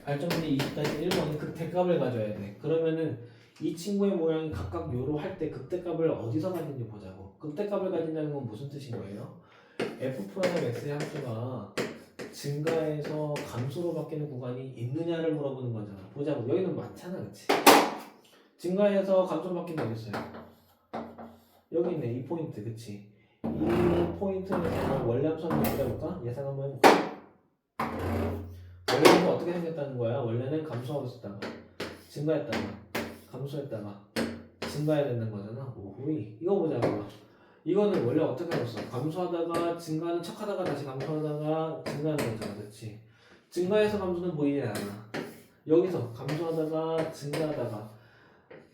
발전 문제 20-1번은 그 대값을 가져야 돼. 그러면은 이 친구의 모양이 각각 요로 할 때 극대값을 어디서 가진지 보자고. 극대값을 가진다는 건 무슨 뜻인 거예요? f'x의 함수가 증가해서 감소로 바뀌는 구간이 있느냐를 물어보는 거잖아. 보자고. 여기는 많잖아, 그치? 증가해서 감소로 바뀌는 거 어디 있어요? 여기 있네, 이 포인트, 그치? 이 포인트는 원래 함수 한번 그려볼까? 예상 한번 해볼까? 원래는 어떻게 생겼다는 거야? 원래는 감소하고 있었다가 증가했다가 감소했다가 증가해야 된다는 거잖아. 오호이. 이거 보자고. 이거는 원래 어떻게 했어? 감소하다가 증가하는 척하다가 다시 감소하다가 증가하는 거잖아, 그렇지? 증가해서 감소는 보이지 않아. 여기서 감소하다가 증가하다가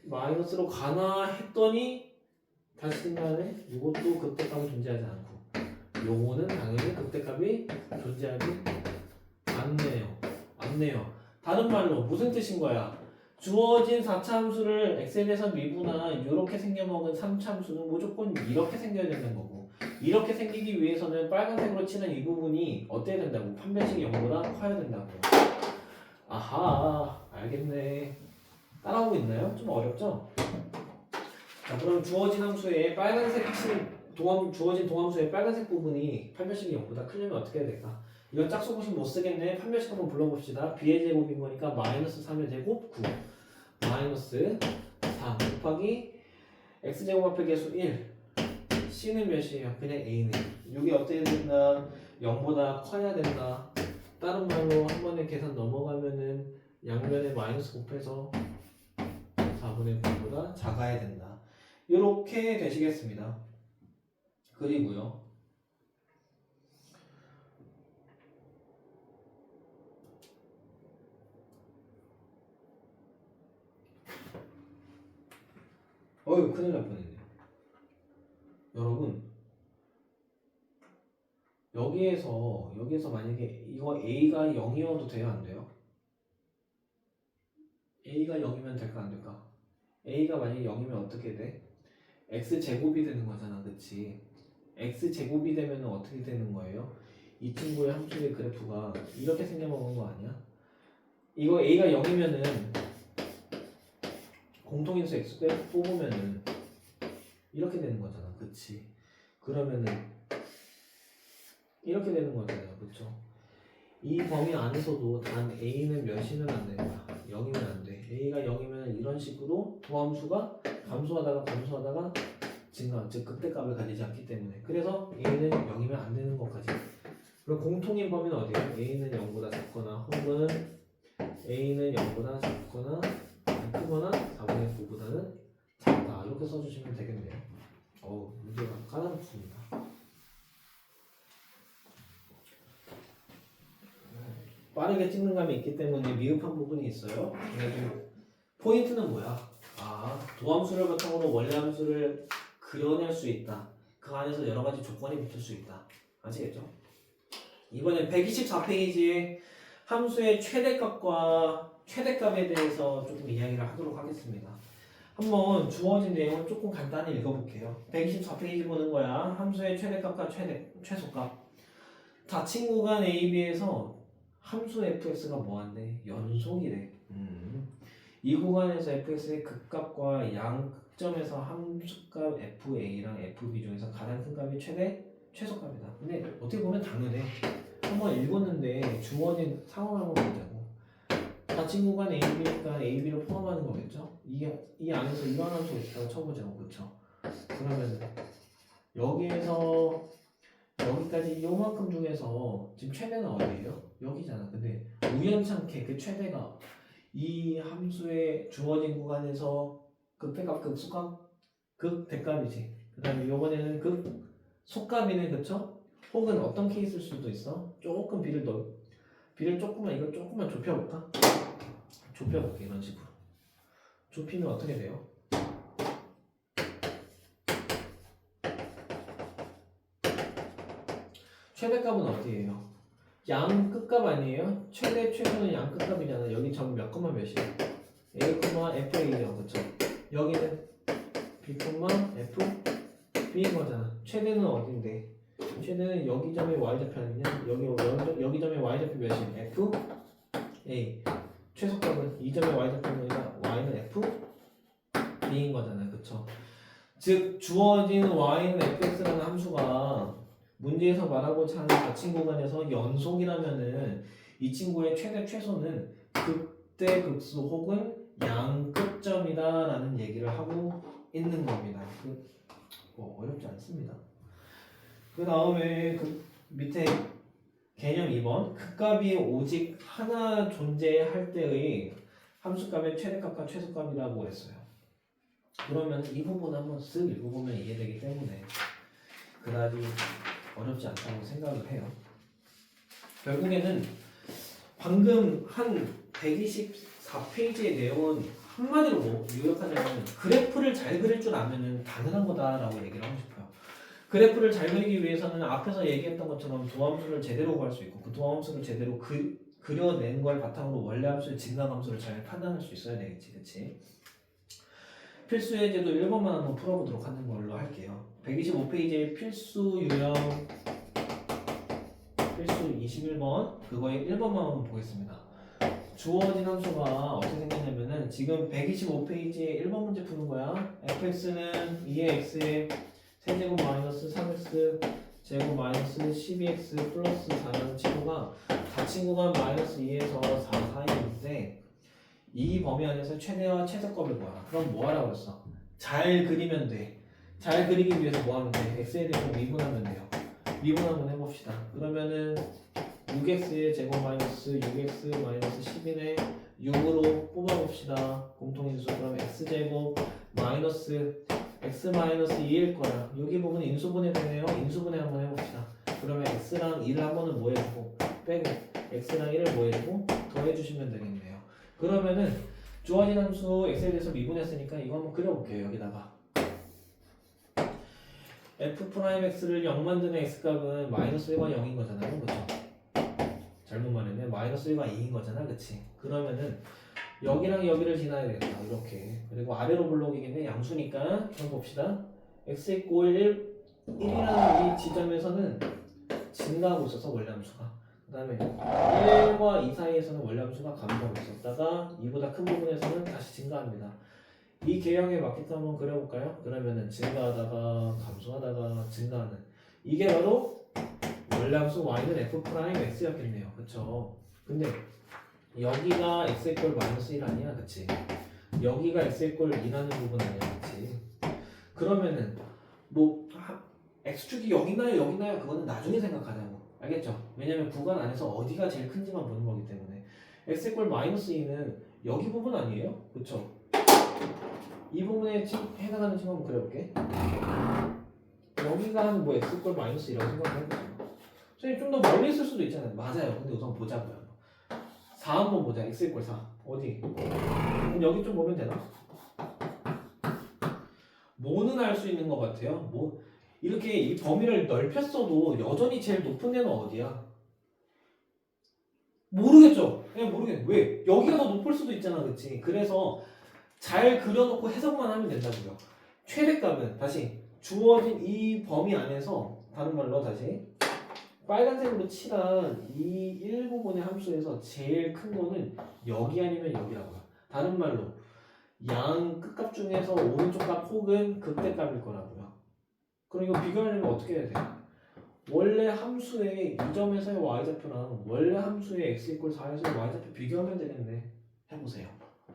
마이너스로 가나 했더니 다시 증가하네. 이것도 극대값이 존재하지 않고, 요거는 당연히 극대값이 존재하지 않네요. 다른 말로 무슨 뜻인 거야? 주어진 4차 함수를 x에 대해서 미분한 이렇게 생겨먹은 3차 함수는 무조건 이렇게 생겨야 된다는 거고 이렇게 생기기 위해서는 빨간색으로 칠한 이 부분이 어때야 된다고? 판별식이 0보다 커야 된다고. 아하 알겠네. 따라오고 있나요? 좀 어렵죠? 자 그럼 주어진 함수의 빨간색 주어진 도함수의 빨간색 부분이 판별식이 0보다 크려면 어떻게 해야 될까? 이거 짝수공식 못 쓰겠네. 판별식 한번 불러봅시다. b의 제곱인 거니까 마이너스 3의 제곱 9 마이너스 4 곱하기 x제곱 앞에 계수 1 c는 몇이에요? 그냥 a네. 이게 어떻게 된다? 0보다 커야 된다. 다른 말로 한 번에 계산 넘어가면은 양면에 마이너스 곱해서 4분의 9보다 작아야 된다. 이렇게 되시겠습니다. 그리고요. 어휴 큰일 날 뻔했네. 여러분 여기에서 만약에 이거 a가 0이어도 돼요, 안 돼요? a가 0이면 될까 안 될까? a가 만약에 0이면 어떻게 돼? x제곱이 되는 거잖아, 그치? x제곱이 되면 어떻게 되는 거예요? 이 친구의 함수의 그래프가 이렇게 생겨먹은 거 아니야? 이거 a가 0이면은 공통인수 x 뽑으면은 이렇게 되는 거잖아, 그치? 그러면은 이렇게 되는 거잖아요, 그쵸? 이 범위 안에서도 단 a는 몇이면 안 된다. 0이면 안 돼. a가 0이면 이런 식으로 도함수가 감소하다가 증가, 즉 극대값을 가지지 않기 때문에. 그래서 a는 0이면 안 되는 것까지. 그럼 공통인 범위는 어디예요? a는 0보다 작거나 혹은 a는 0보다 작거나 크거나 4분의 9보다는 작다. 이렇게 써주시면 되겠네요. 문제가 까다롭습니다. 빠르게 찍는 감이 있기 때문에 미흡한 부분이 있어요. 그래도 포인트는 뭐야? 도함수를 바탕으로 원래함수를 그려낼 수 있다. 그 안에서 여러 가지 조건이 붙을 수 있다. 아시겠죠? 이번엔 124페이지에 함수의 최대값과 최대값에 대해서 조금 이야기를 하도록 하겠습니다. 한번 주어진 내용을 조금 간단히 읽어볼게요. 124페이지 보는 거야. 함수의 최대값과 최소값. 닫힌 구간 AB에서 함수 fx가 뭐한데? 연속이래. 이 구간에서 fx의 극값과 양극점에서 함수값 fa랑 fb 중에서 가장 큰 값이 최소값이다. 근데 어떻게 보면 당연해. 한번 읽었는데 주어진 상황을 한번 보자고. 닫힌 구간 AB니까 AB를 포함하는 거겠죠? 이 안에서 이런 함수가 있다고 쳐보자고. 그쵸? 그러면 여기에서 여기까지 요만큼 중에서 지금 최대는 어디예요? 여기잖아. 근데 우연찮게 그 최대가 이 함수의 주어진 구간에서 극대값, 극소값, 극대값이지. 그 다음에 요번에는 극소값이네. 그쵸? 혹은 어떤 케이스일 수도 있어. 조금 비를 조금만 이거 조금만 좁혀볼까? 좁혀볼게. 이런 식으로 좁히면 어떻게 돼요? 최대값은 어디예요? 양 끝값 아니에요? 최소는 양 끝값이잖아. 여기 점 몇 콤마 몇이에요? a, fa죠. 그쵸? 여기는 b, f, b인 거잖아. 최대는 어딘데? 최대는 여기 점의 y좌표 아니냐? 여기 점의 y좌표 몇이에요? f, a. 최소값은 이 점의 y좌표니까 y는 f, b인 거잖아. 그쵸? 즉 주어진 y는 fx라는 함수가 문제에서 말하고자 하는 닫힌 구간에서 연속이라면은 이 친구의 최대 최소는 극대 극소 혹은 양극점이다라는 얘기를 하고 있는 겁니다. 어렵지 않습니다. 그 다음에 그 밑에 개념 2번 극값이 오직 하나 존재할 때의 함수값의 최대값과 최소값이라고 했어요. 그러면 이 부분 한번 쓱 읽어보면 이해되기 때문에 그다지 어렵지 않다고 생각을 해요. 결국에는 방금 한 124페이지의 내용은 한마디로 요약하자면 그래프를 잘 그릴 줄 알면 당연한 거다라고 얘기를 하고 싶어요. 그래프를 잘 그리기 위해서는 앞에서 얘기했던 것처럼 도함수를 제대로 구할 수 있고 그 도함수를 제대로 그려낸 걸 바탕으로 원래함수의 증가함수를 잘 판단할 수 있어야 되겠지, 그치? 필수 예제도 1번만 한번 풀어보도록 하는 걸로 할게요. 125페이지의 필수 유형 필수 21번 그거의 1번만 한번 보겠습니다. 주어진 함수가 어떻게 생겼냐면은 지금 125페이지에 1번 문제 푸는 거야. fx는 2x의 세제곱 마이너스 3x 제곱 마이너스 12x 플러스 4라는 친구가 닫힌 구간 마이너스 2에서 4 사이인데 이 범위 안에서 최대와 최소값을 구하라. 그럼 뭐 하라고 했어? 잘 그리면 돼. 잘 그리기 위해서 뭐 하면 돼? x에 대해서 미분하면 돼요. 미분 한번 해봅시다. 그러면은 6x의 제곱 마이너스 6x 마이너스 10인의 6으로 뽑아봅시다. 공통인수. 그럼 x제곱 마이너스 x 마이너스 2일 거야. 여기 부분 인수분해 되네요. 인수분해 한번 해봅시다. 그러면 x랑 2를 한 번은 뭐 해주고 빼고 x랑 1을 뭐 해주고 더해주시면 되겠네요. 그러면은 주어진 함수 x에 대해서 미분했으니까 이거 한번 그려볼게요. 여기다가 f'x를 0 만드는 x값은 마이너스 1과 0인 거잖아요. 그쵸? 잘못 말했네. 마이너스 1과 2인 거잖아. 그치? 그러면은 여기랑 여기를 지나야 되겠다. 이렇게. 그리고 아래로 블록이겠네. 양수니까. 그럼 봅시다. x 이꼴 1이라는 이 지점에서는 증가하고 있어서 원래함수가. 그 다음에 1과 2 사이에서는 원래함수가 감소하고 있었다가 2보다 큰 부분에서는 다시 증가합니다. 이 개형에 맞게끔 한번 그려볼까요? 그러면은 증가하다가 감소하다가 증가하는 이게 바로 원래함수 y는 f'x였겠네요. 그쵸? 근데 여기가 x 이꼴 마이너스 1 아니야? 그치? 여기가 x 이꼴 2라는 부분 아니야? 그치? 그러면은 뭐 x축이 여기 있나요? 여기 있나요? 그거는 나중에 생각하자고. 알겠죠? 왜냐면 구간 안에서 어디가 제일 큰지만 보는 거기 때문에 x 이꼴 마이너스 2는 여기 부분 아니에요? 그쵸? 이 부분에 해당하는 친구 한번 그려볼게. 여기가 한 뭐 x 이꼴 마이너스 2라고 생각해보죠. 선생님 좀 더 멀리 있을 수도 있잖아요. 맞아요. 근데 우선 보자고요. 4 한번 보자. x 이꼴 4 어디? 그럼 여기 좀 보면 되나? 뭐는 알 수 있는 것 같아요. 뭐 이렇게 이 범위를 넓혔어도 여전히 제일 높은 데는 어디야? 모르겠죠? 그냥 모르겠네. 왜? 여기가 더 높을 수도 있잖아. 그치? 그래서 잘 그려놓고 해석만 하면 된다고요. 최대값은 다시 주어진 이 범위 안에서 다른 말로 다시 빨간색으로 칠한 이 일부분의 함수에서 제일 큰 거는 여기 아니면 여기라고요. 다른 말로 양 끝값 중에서 오른쪽 값 혹은 극대값일 거라고요. 그럼 이거 비교하려면 어떻게 해야 돼? 원래 함수의 이 점에서의 y좌표랑 원래 함수의 x 이꼴 4에서의 y좌표 비교하면 되겠네. 해보세요.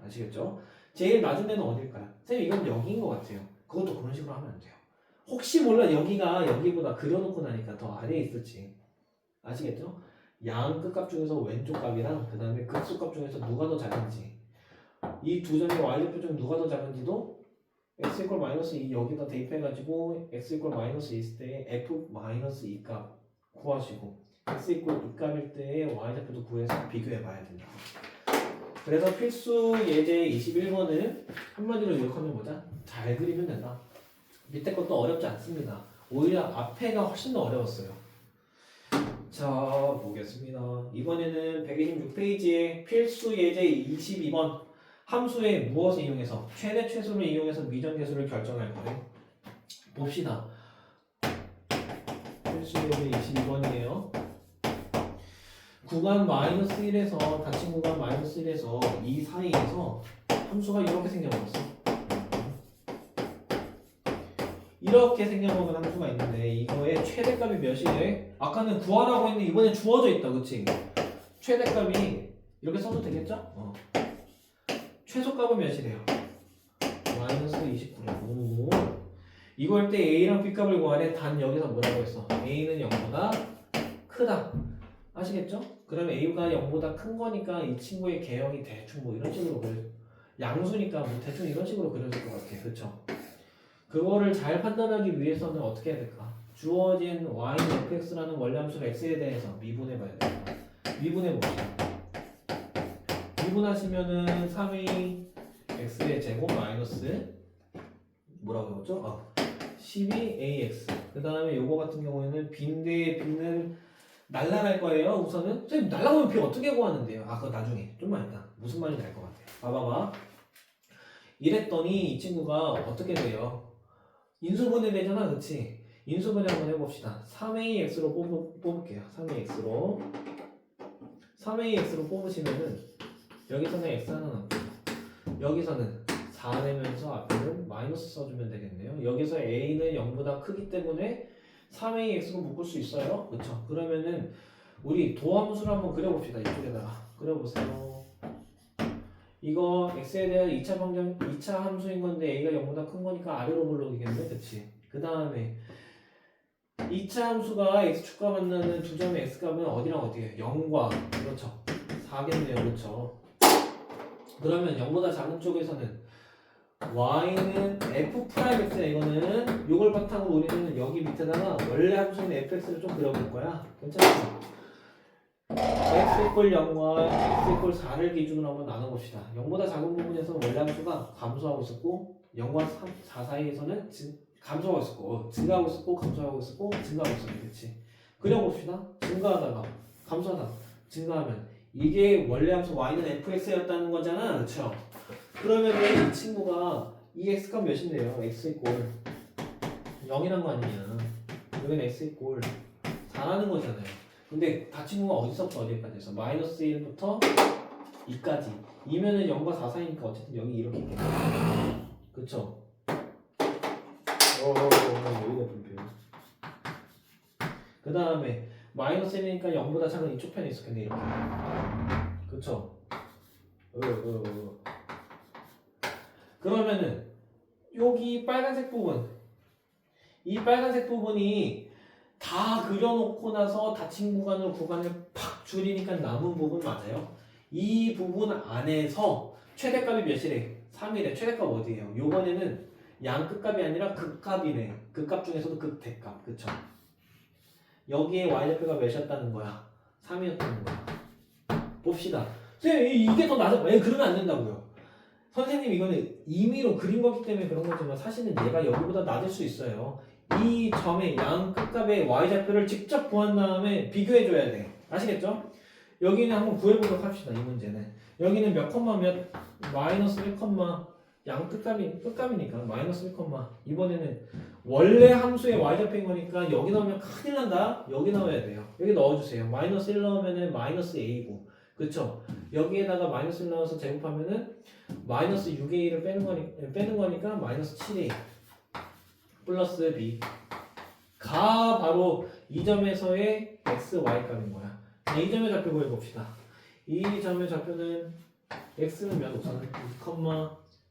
아시겠죠? 제일 낮은 데는 어딜까요? 쌤 이건 여기인 것 같아요. 그것도 그런 식으로 하면 안 돼요. 혹시 몰라 여기가 여기보다 그려놓고 나니까 더 아래에 있을지. 아시겠죠? 양 끝값 중에서 왼쪽 값이랑 그 다음에 극소값 중에서 누가 더 작은지 이 두 점의 y좌표 중 누가 더 작은지도 x 이퀄 마이너스 2 여기다 대입해가지고 x 이퀄 마이너스 2 있을 때 f 마이너스 2 값 구하시고 x 이퀄 2 값일 때의 y좌표도 구해서 비교해봐야 된다. 그래서 필수 예제 21번은 한마디로 요약하면 뭐자? 잘 그리면 된다. 밑에 것도 어렵지 않습니다. 오히려 앞에가 훨씬 더 어려웠어요. 자 보겠습니다. 이번에는 126페이지에 필수 예제 22번 함수의 무엇을 이용해서 최대 최소를 이용해서 미정계수를 결정할 거예요. 봅시다. 필수 예제 22번이에요. 구간 마이너스 1에서 닫힌 구간 마이너스 1에서 2 사이에서 함수가 이렇게 생겨버렸어. 이렇게 생겨먹은 함수가 있는데 이거의 최대값이 몇이래? 아까는 구하라고 했는데 이번엔 주어져 있다. 그치? 최대값이 이렇게 써도 되겠죠? 최소값은 몇이래요? 마이너스 29래. 이거 할 때 A랑 B값을 구하래. 단 여기서 뭐라고 했어? A는 0보다 크다. 아시겠죠? 그러면 A가 0보다 큰 거니까 이 친구의 개형이 대충 뭐 이런 식으로 그려. 양수니까 뭐 대충 이런 식으로 그려질 것 같아. 그쵸? 그거를 잘 판단하기 위해서는 어떻게 해야 될까? 주어진 y는 fx라는 원래함수 x에 대해서 미분해봐야 됩니다. 미분해봅시다. 미분하시면은 3의 x의 제곱 마이너스 뭐라고 했죠? 12ax 그 다음에 요거 같은 경우에는 b인데 b는 날라갈 거예요. 우선은 선생님 날라가면 b 어떻게 구하는데요? 그거 나중에 좀만 있다. 무슨 말인지 알 것 같아요. 봐봐봐. 이랬더니 이 친구가 어떻게 돼요? 인수분해 되잖아. 그치? 인수분해 한번 해봅시다. 3AX로 뽑을게요. 3AX로 3AX로 뽑으시면은 여기서는 X 하나 남고 여기서는 4 내면서 앞에는 마이너스 써주면 되겠네요. 여기서 A는 0보다 크기 때문에 3AX로 묶을 수 있어요. 그쵸? 그러면은 우리 도함수를 한번 그려봅시다. 이쪽에다가 그려보세요. 이거 x에 대한 2차 방정 2차 함수인 건데 a가 0보다 큰 거니까 아래로 블록이겠네. 그치? 그 다음에 2차 함수가 x축과 만나는 두 점의 x값은 어디랑 어디예요? 0과 그렇죠. 4겠네요. 그렇죠. 그러면 0보다 작은 쪽에서는 y는 f'x야. 이거는 요걸 바탕으로 우리는 여기 밑에다가 원래 함수인 fx를 좀 그려볼 거야. 괜찮죠? x 이퀄 0과 x 이퀄 4를 기준으로 한번 나눠봅시다. 0보다 작은 부분에서 원래 함수가 감소하고 있었고 0과 4 사이에서는 감소하고 있었고 증가하고 있었고 감소하고 있었고 증가하고 있었고 그렇지. 그려봅시다. 증가하다가 감소하다가 증가하면 이게 원래 함수 y는 fx였다는 거잖아. 그렇죠? 그러면 이 친구가 이 x값 몇인데요? x 이꼴 0이란 거 아니냐. 여기는 x 이꼴 4라는 거잖아요. 근데 다 친구가 어디서부터 어디까지 해서 마이너스 1부터 2까지 2면은 0과 4 사이니까 어쨌든 여기 이렇게 있겠네. 그쵸? 여기가 불편. 그 다음에 마이너스 1이니까 0보다 작은 이쪽 편에 있었겠네. 이렇게. 그쵸? 그러면은 여기 빨간색 부분 이 빨간색 부분이 다 그려놓고 나서 닫힌 구간을 팍 줄이니까 남은 부분 맞아요? 이 부분 안에서 최대값이 몇이래? 3이래. 최대값 어디예요? 요번에는 양끝값이 아니라 극값이네. 극값 중에서도 극대값. 그쵸? 여기에 y좌표가 몇이었다는 거야? 3이었다는 거야. 봅시다. 선생님 이게 더 낮아. 왜 그러면 안 된다고요? 선생님 이거는 임의로 그린 거기 때문에 그런 거지만 사실은 얘가 여기보다 낮을 수 있어요. 이 점의 양 끝값의 y좌표를 직접 구한 다음에 비교해줘야 돼. 아시겠죠? 여기는 한번 구해보도록 합시다. 이 문제는 여기는 몇 컴마 몇 마이너스 1 컴마 양 끝값이니까 마이너스 1 컴마 이번에는 원래 함수의 y좌표인 거니까 여기 넣으면 큰일 난다. 여기 넣어야 돼요. 여기 넣어주세요. 마이너스 1 넣으면은 마이너스 a고 그쵸? 여기에다가 마이너스 1 넣어서 제곱하면은 마이너스 6a를 빼는 거니까 마이너스 7a 플러스 b가 바로 이 점에서의 x, y 값인 거야. 이 점의 좌표 구해봅시다. 이 점의 좌표는 x는 몇 우선 2,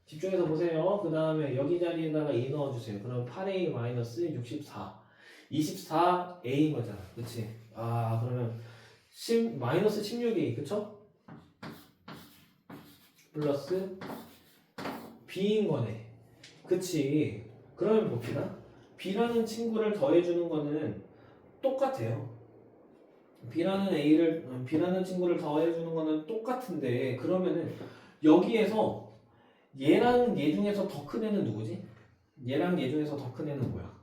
집중해서 보세요. 그 다음에 여기 자리에다가 2 넣어주세요. 그럼 8a 마이너스 64 24a인 거잖아. 그치? 아 그러면 마이너스 16a 그쵸? 플러스 b인 거네. 그치? 그러면 봅시다. b라는 친구를 더해주는 거는 똑같아요. b라는 친구를 더해주는 거는 똑같은데 그러면은 여기에서 얘랑 얘 중에서 더 큰 애는 누구지? 얘랑 얘 중에서 더 큰 애는 뭐야?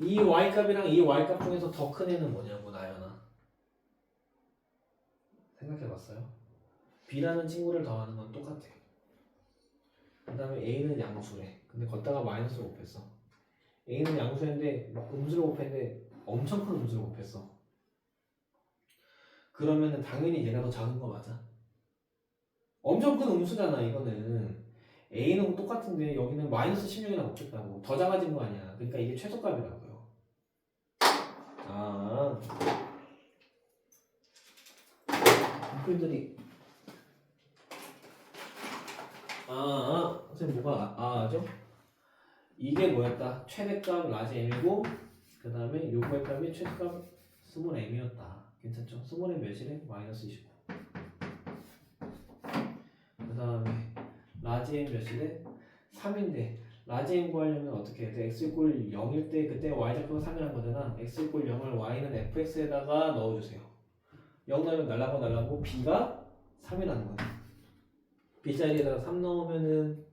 이 y값이랑 이 y값 중에서 더 큰 애는 뭐냐고 나연아. 생각해봤어요? b라는 친구를 더하는 건 똑같아. 그 다음에 a는 양수래. 근데 걷다가 마이너스를 곱했어. a는 양수인데 막 음수를 곱했는데 엄청 큰 음수를 곱했어. 그러면은 당연히 얘가 더 작은 거 맞아? 엄청 큰 음수잖아 이거는. a는 똑같은데 여기는 마이너스 16이나 곱했다고. 더 작아진 거 아니야. 그러니까 이게 최소값이라고요. 아 학교들이 선생님 뭐가 아죠? 이게 뭐였다? 최대값 라지 m이고 그 다음에 요거의 값이 최대값 스몰 m이었다. 괜찮죠? 스몰 m 몇이래? 마이너스 29. 그 다음에 라지 m 몇이래? 3인데 라지 m 구하려면 어떻게 해야 돼? x 이꼴 0일 때 그때 y좌표가 3이란 거잖아. x 이꼴 0을 y는 fx에다가 넣어주세요. 0 넣으면 날라고 b가 3이라는 거야. b 자리에다가 3 넣으면은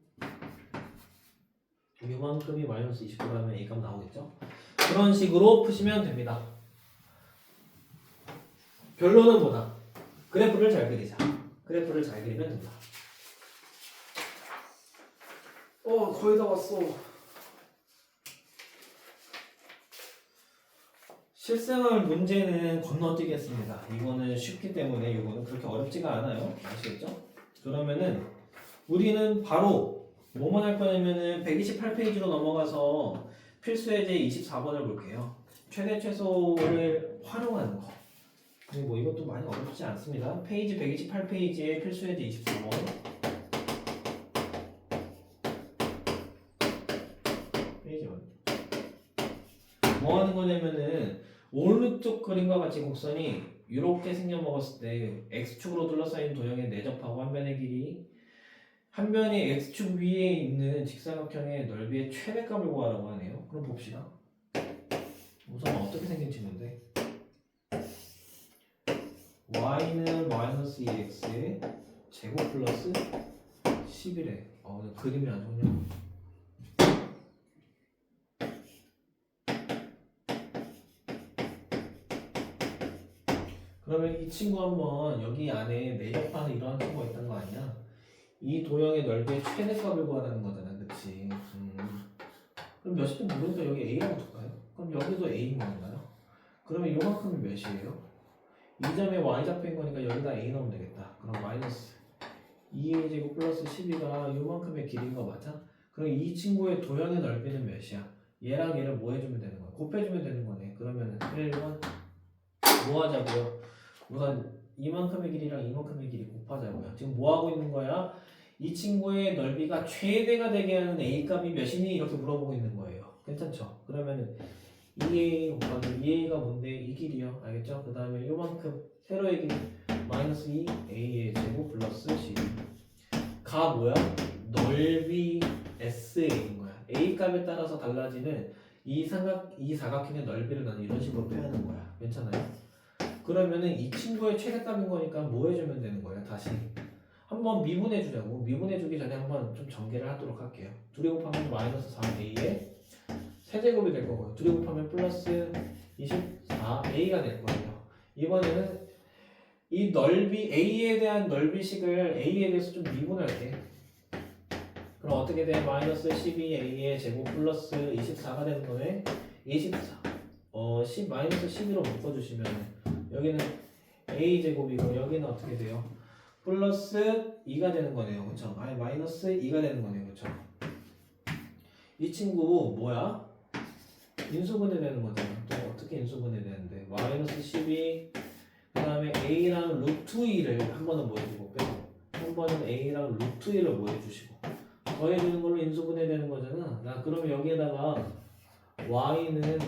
요만큼이 마이너스 29라면 a 값 나오겠죠? 그런 식으로 푸시면 됩니다. 결론은 뭐다? 그래프를 잘 그리자. 그래프를 잘 그리면 된다. 거의 다 왔어. 실생활 문제는 건너뛰겠습니다. 이거는 쉽기 때문에 이거는 그렇게 어렵지가 않아요. 아시겠죠? 그러면은 우리는 바로 뭐만 할 거냐면은 128페이지로 넘어가서 필수예제 24번을 볼게요. 최대 최소를 활용하는 거. 근데 뭐 이것도 많이 어렵지 않습니다. 페이지 128페이지에 필수예제 24번. 페이지 뭐 하는 거냐면은 오른쪽 그림과 같이 곡선이 이렇게 생겨먹었을 때 x축으로 둘러싸인 도형에 내접하고 한 변의 길이 한 변이 x축 위에 있는 직사각형의 넓이의 최대값을 구하라고 하네요. 그럼 봅시다. 우선 어떻게 생긴 친구인데 y는 마이너스 2x 제곱 플러스 11에 그림이 안 좋냐? 그러면 이 친구 한번 여기 안에 내접하는 이러한 친구가 있다는 거 아니야? 이 도형의 넓이의 최대값을 구하라는 거잖아, 그치? 그럼 몇인지 모르니까 여기 A라고 둘까요? 그럼 여기도 A인 건가요? 그러면 요만큼이 몇이에요? 이 점에 Y 잡힌 거니까 여기다 A 넣으면 되겠다. 그럼 마이너스 2A 제곱 플러스 12가 요만큼의 길이인 거 맞아? 그럼 이 친구의 도형의 넓이는 몇이야? 얘랑 얘를 뭐 해주면 되는 거야? 곱해주면 되는 거네. 그러면은 1번 뭐 하자고요? 우선 이만큼의 길이랑 이만큼의 길이 곱하자고요. 지금 뭐 하고 있는 거야? 이 친구의 넓이가 최대가 되게 하는 A 값이 몇이니? 이렇게 물어보고 있는 거예요. 괜찮죠? 그러면은 2A 곱하기 2A가 뭔데? 이 길이요. 알겠죠? 그 다음에 요만큼 세로의 길이 마이너스 2A의 제곱 플러스 12. 가 뭐야? 넓이 SA인 거야. A 값에 따라서 달라지는 이 사각형의 넓이를 나는 이런 식으로 표현하는 거야. 괜찮아요? 그러면은 이 친구의 최대값인 거니까 뭐 해주면 되는 거예요? 다시 한번 미분해 주자고. 미분해 주기 전에 한번 좀 전개를 하도록 할게요. 둘이 곱하면 마이너스 4A에 세제곱이 될 거고요. 둘이 곱하면 플러스 24A가 될 거예요. 이번에는 이 넓이 A에 대한 넓이식을 A에 대해서 좀 미분할게. 그럼 어떻게 돼? 마이너스 12A의 제곱 플러스 24가 되는 거네. 24 마이너스 12로 묶어주시면 여기는 A 제곱이고 여기는 어떻게 돼요? 플러스 2가 되는 거네요. 그쵸? 아니 마이너스 2가 되는 거네요. 그쵸? 이 친구 뭐야? 인수분해 되는 거잖아. 또 어떻게 인수분해 되는데? 마이너스 12 그 다음에 A랑 루트 2를 한 번은 뭐 해주고 빼고 한 번은 A랑 루트 2를 뭐 해주시고 더해주는 걸로 인수분해 되는 거잖아. 나 그러면 여기에다가 Y는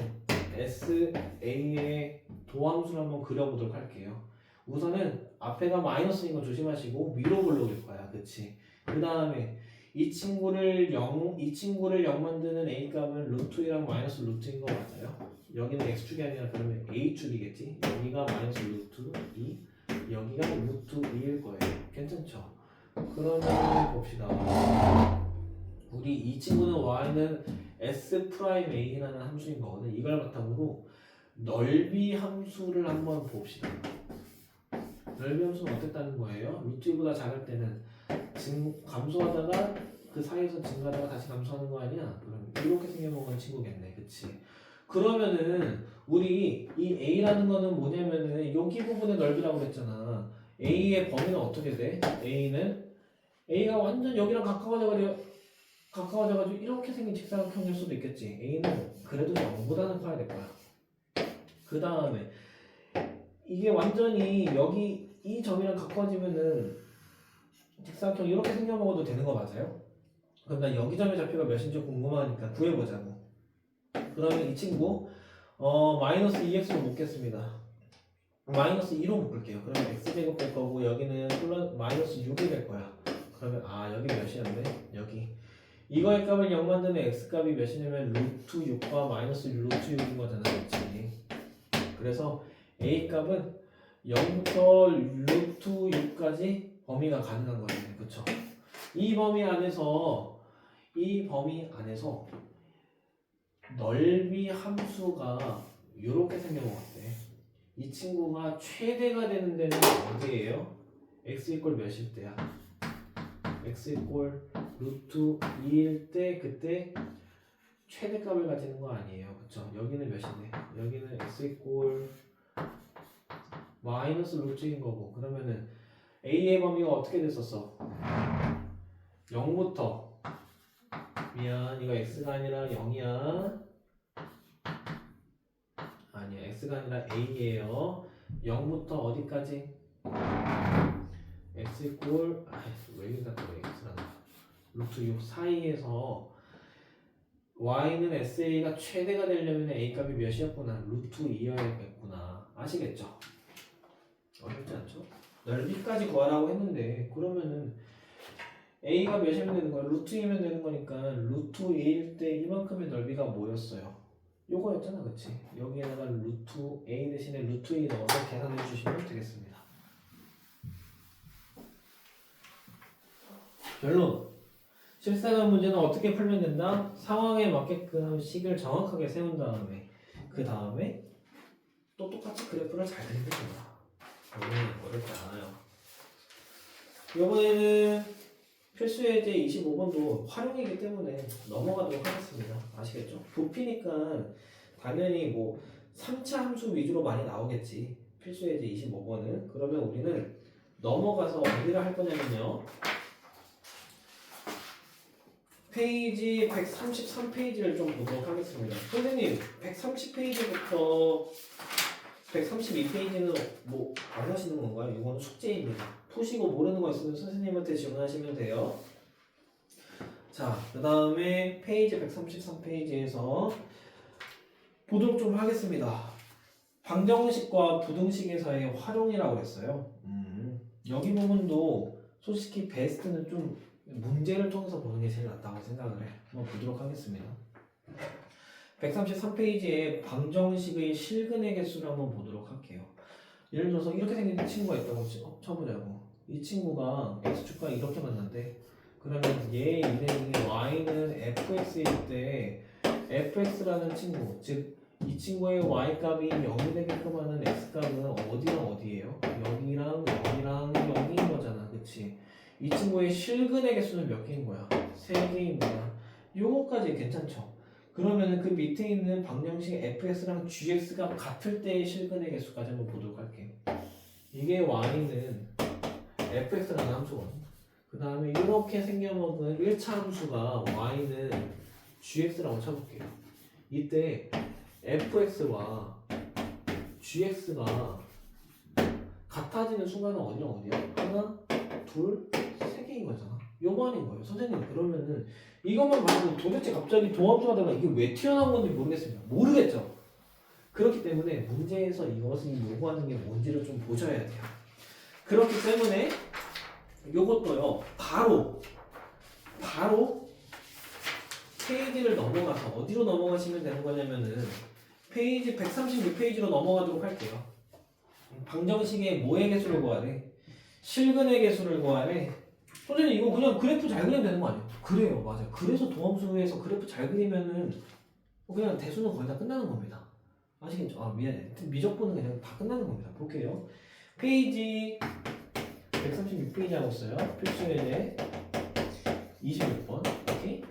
SA의 도함수를 한번 그려보도록 할게요. 우선은 앞에가 마이너스인 거 조심하시고 위로 불러올 거야. 그치? 그 다음에 이 친구를 0 만드는 A 값은 루트 2랑 마이너스 루트인 거 맞아요? 여기는 X축이 아니라 그러면 A축이겠지? 여기가 마이너스 루트 2 여기가 루트 2일 거예요. 괜찮죠? 그러면 봅시다. 우리 이 친구는 Y는 S'A라는 함수인 거거든. 이걸 바탕으로 넓이 함수를 한번 봅시다. 넓이 함수는 어땠다는 거예요? 루트 2보다 작을 때는 감소하다가 그 사이에서 증가하다가 다시 감소하는 거 아니야? 그럼 이렇게 생겨먹은 친구겠네. 그치? 그러면은 우리 이 A라는 거는 뭐냐면은 여기 부분의 넓이라고 그랬잖아. A의 범위는 어떻게 돼? A가 완전 여기랑 가까워져가지고 이렇게 생긴 직사각형일 수도 있겠지. A는 그래도 0보다는 커야 될 거야. 그 다음에 이게 완전히 여기 이 점이랑 가까워지면은 직사각형 이렇게 생겨먹어도 되는 거 맞아요? 그럼 난 여기 점의 좌표가 몇인지 궁금하니까 구해보자고. 그러면 이 친구 마이너스 2x로 묶겠습니다. 마이너스 2로 묶을게요. 그러면 x제곱 될 거고 여기는 마이너스 6이 될 거야. 그러면 여기 몇이었네? 여기 이거의 값을 0 만드는 x값이 몇이냐면 루트 6과 마이너스 루트 6인 거잖아. 그렇지? 그래서 a 값은 0부터 루트 6까지 범위가 가능한 거예요. 그쵸? 이 범위 안에서 넓이 함수가 이렇게 생겨먹었대. 이 친구가 최대가 되는 데는 어디예요? x 이꼴 몇일 때야? x 이꼴 루트 2일 때 그때 최대값을 가지는 거 아니에요. 그쵸? 여기는 몇인데? 여기는 x 이꼴 마이너스 루트인 거고 그러면은 a의 범위가 어떻게 됐었어? 0부터 미안 이거 x가 아니라 0이야. 아니야 x가 아니라 a예요. 0부터 어디까지? x 이꼴 왜 이랬다 또 x라는 루트 6 사이에서 y는 sa가 최대가 되려면 a 값이 몇이었구나? 루트 2여야겠구나. 아시겠죠? 어렵지 않죠? 넓이까지 구하라고 했는데 그러면은 a가 몇이면 되는 거야? 루트 2면 되는 거니까 루트 2일 때 이만큼의 넓이가 뭐였어요? 요거였잖아. 그치? 여기에다가 루트 a 대신에 루트 2 넣어서 계산해 주시면 되겠습니다. 결론. 실생활 문제는 어떻게 풀면 된다? 상황에 맞게끔 식을 정확하게 세운 다음에 그 다음에 또 똑같이 그래프를 잘 그리면 된다. 어렵지 않아요. 이번에는 필수예제 25번도 활용이기 때문에 넘어가도록 하겠습니다. 아시겠죠? 부피니까 당연히 뭐 3차 함수 위주로 많이 나오겠지. 필수예제 25번은. 그러면 우리는 넘어가서 어디를 할 거냐면요. 페이지 133페이지를 좀 보도록 하겠습니다. 선생님, 130페이지부터 132페이지는 뭐 안 하시는 건가요? 이건 숙제입니다. 푸시고 모르는 거 있으면 선생님한테 질문하시면 돼요. 자, 그 다음에 페이지 133페이지에서 보도록 좀 하겠습니다. 방정식과 부등식에서의 활용이라고 했어요. 여기 부분도 솔직히 베스트는 좀 문제를 통해서 보는 게 제일 낫다고 생각을 해. 한번 보도록 하겠습니다. 133페이지에 방정식의 실근의 개수를 한번 보도록 할게요. 예를 들어서 이렇게 생긴 친구가 있다고 쳐보자고. 이 친구가 x축과 이렇게 만난대. 그러면 얘의 이름이 y는 fx일 때 fx라는 친구, 즉 이 친구의 y값이 0이 되게끔 하는 x값은 어디랑 어디예요? 여기랑 여기랑 0인 거잖아. 그치? 이 친구의 실근의 개수는 몇 개인 거야? 3개입니다. 요거까지 괜찮죠? 그러면 그 밑에 있는 방정식 fx랑 gx가 같을 때의 실근의 개수까지 한번 보도록 할게요. 이게 y는 fx라는 함수거든. 그 다음에 이렇게 생겨먹은 1차 함수가 y는 gx라고 쳐볼게요. 이때 fx와 gx가 같아지는 순간은 어디랑 어디야? 하나, 둘, 세 개인 거잖아. 요만인 거예요. 선생님, 그러면은 이것만 봐도 도대체 갑자기 도함수하다가 이게 왜 튀어나온 건지 모르겠습니다. 모르겠죠? 그렇기 때문에 문제에서 이것이 요구하는 게 뭔지를 좀 보셔야 돼요. 그렇기 때문에 요것도요, 바로 페이지를 넘어가서 어디로 넘어가시면 되는 거냐면은 페이지 136페이지로 넘어가도록 할게요. 방정식의 뭐의 개수를 구하래? 실근의 개수를 구하래. 선생님 이거 그냥 그래프 잘 그리면 되는 거 아니에요? 그래요, 맞아요. 그래서 도함수에서 그래프 잘 그리면은 그냥 대수는 거의 다 끝나는 겁니다. 아시겠죠? 아 미안해. 미적분은 그냥 다 끝나는 겁니다. 볼게요. 페이지 136페이지 하고 있어요. 필수예제 26번. 오케이.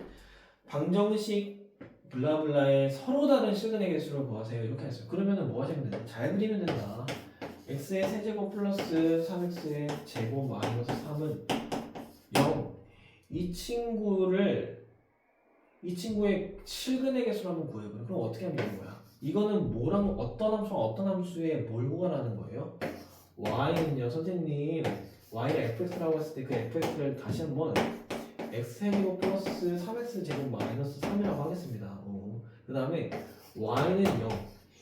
방정식 블라블라의 서로 다른 실근의 개수를 구하세요. 이렇게 했어요. 그러면은 뭐 하시면 된다? 잘 그리면 된다. x의 세제곱 플러스 3x의 제곱 마이너스 3은 0. 이 친구의 실근의 개수를 한번 구해보요. 그럼 어떻게 하면 되는 거야? 이거는 뭐랑 어떤 함수와 어떤 함수에 뭘 구하라는 거예요? y는요, 선생님, y를 fx라고 했을 때 그 fx를 다시 한번 x제곱 플러스 3x 제곱 마이너스 3이라고 하겠습니다. 그 다음에 y는 0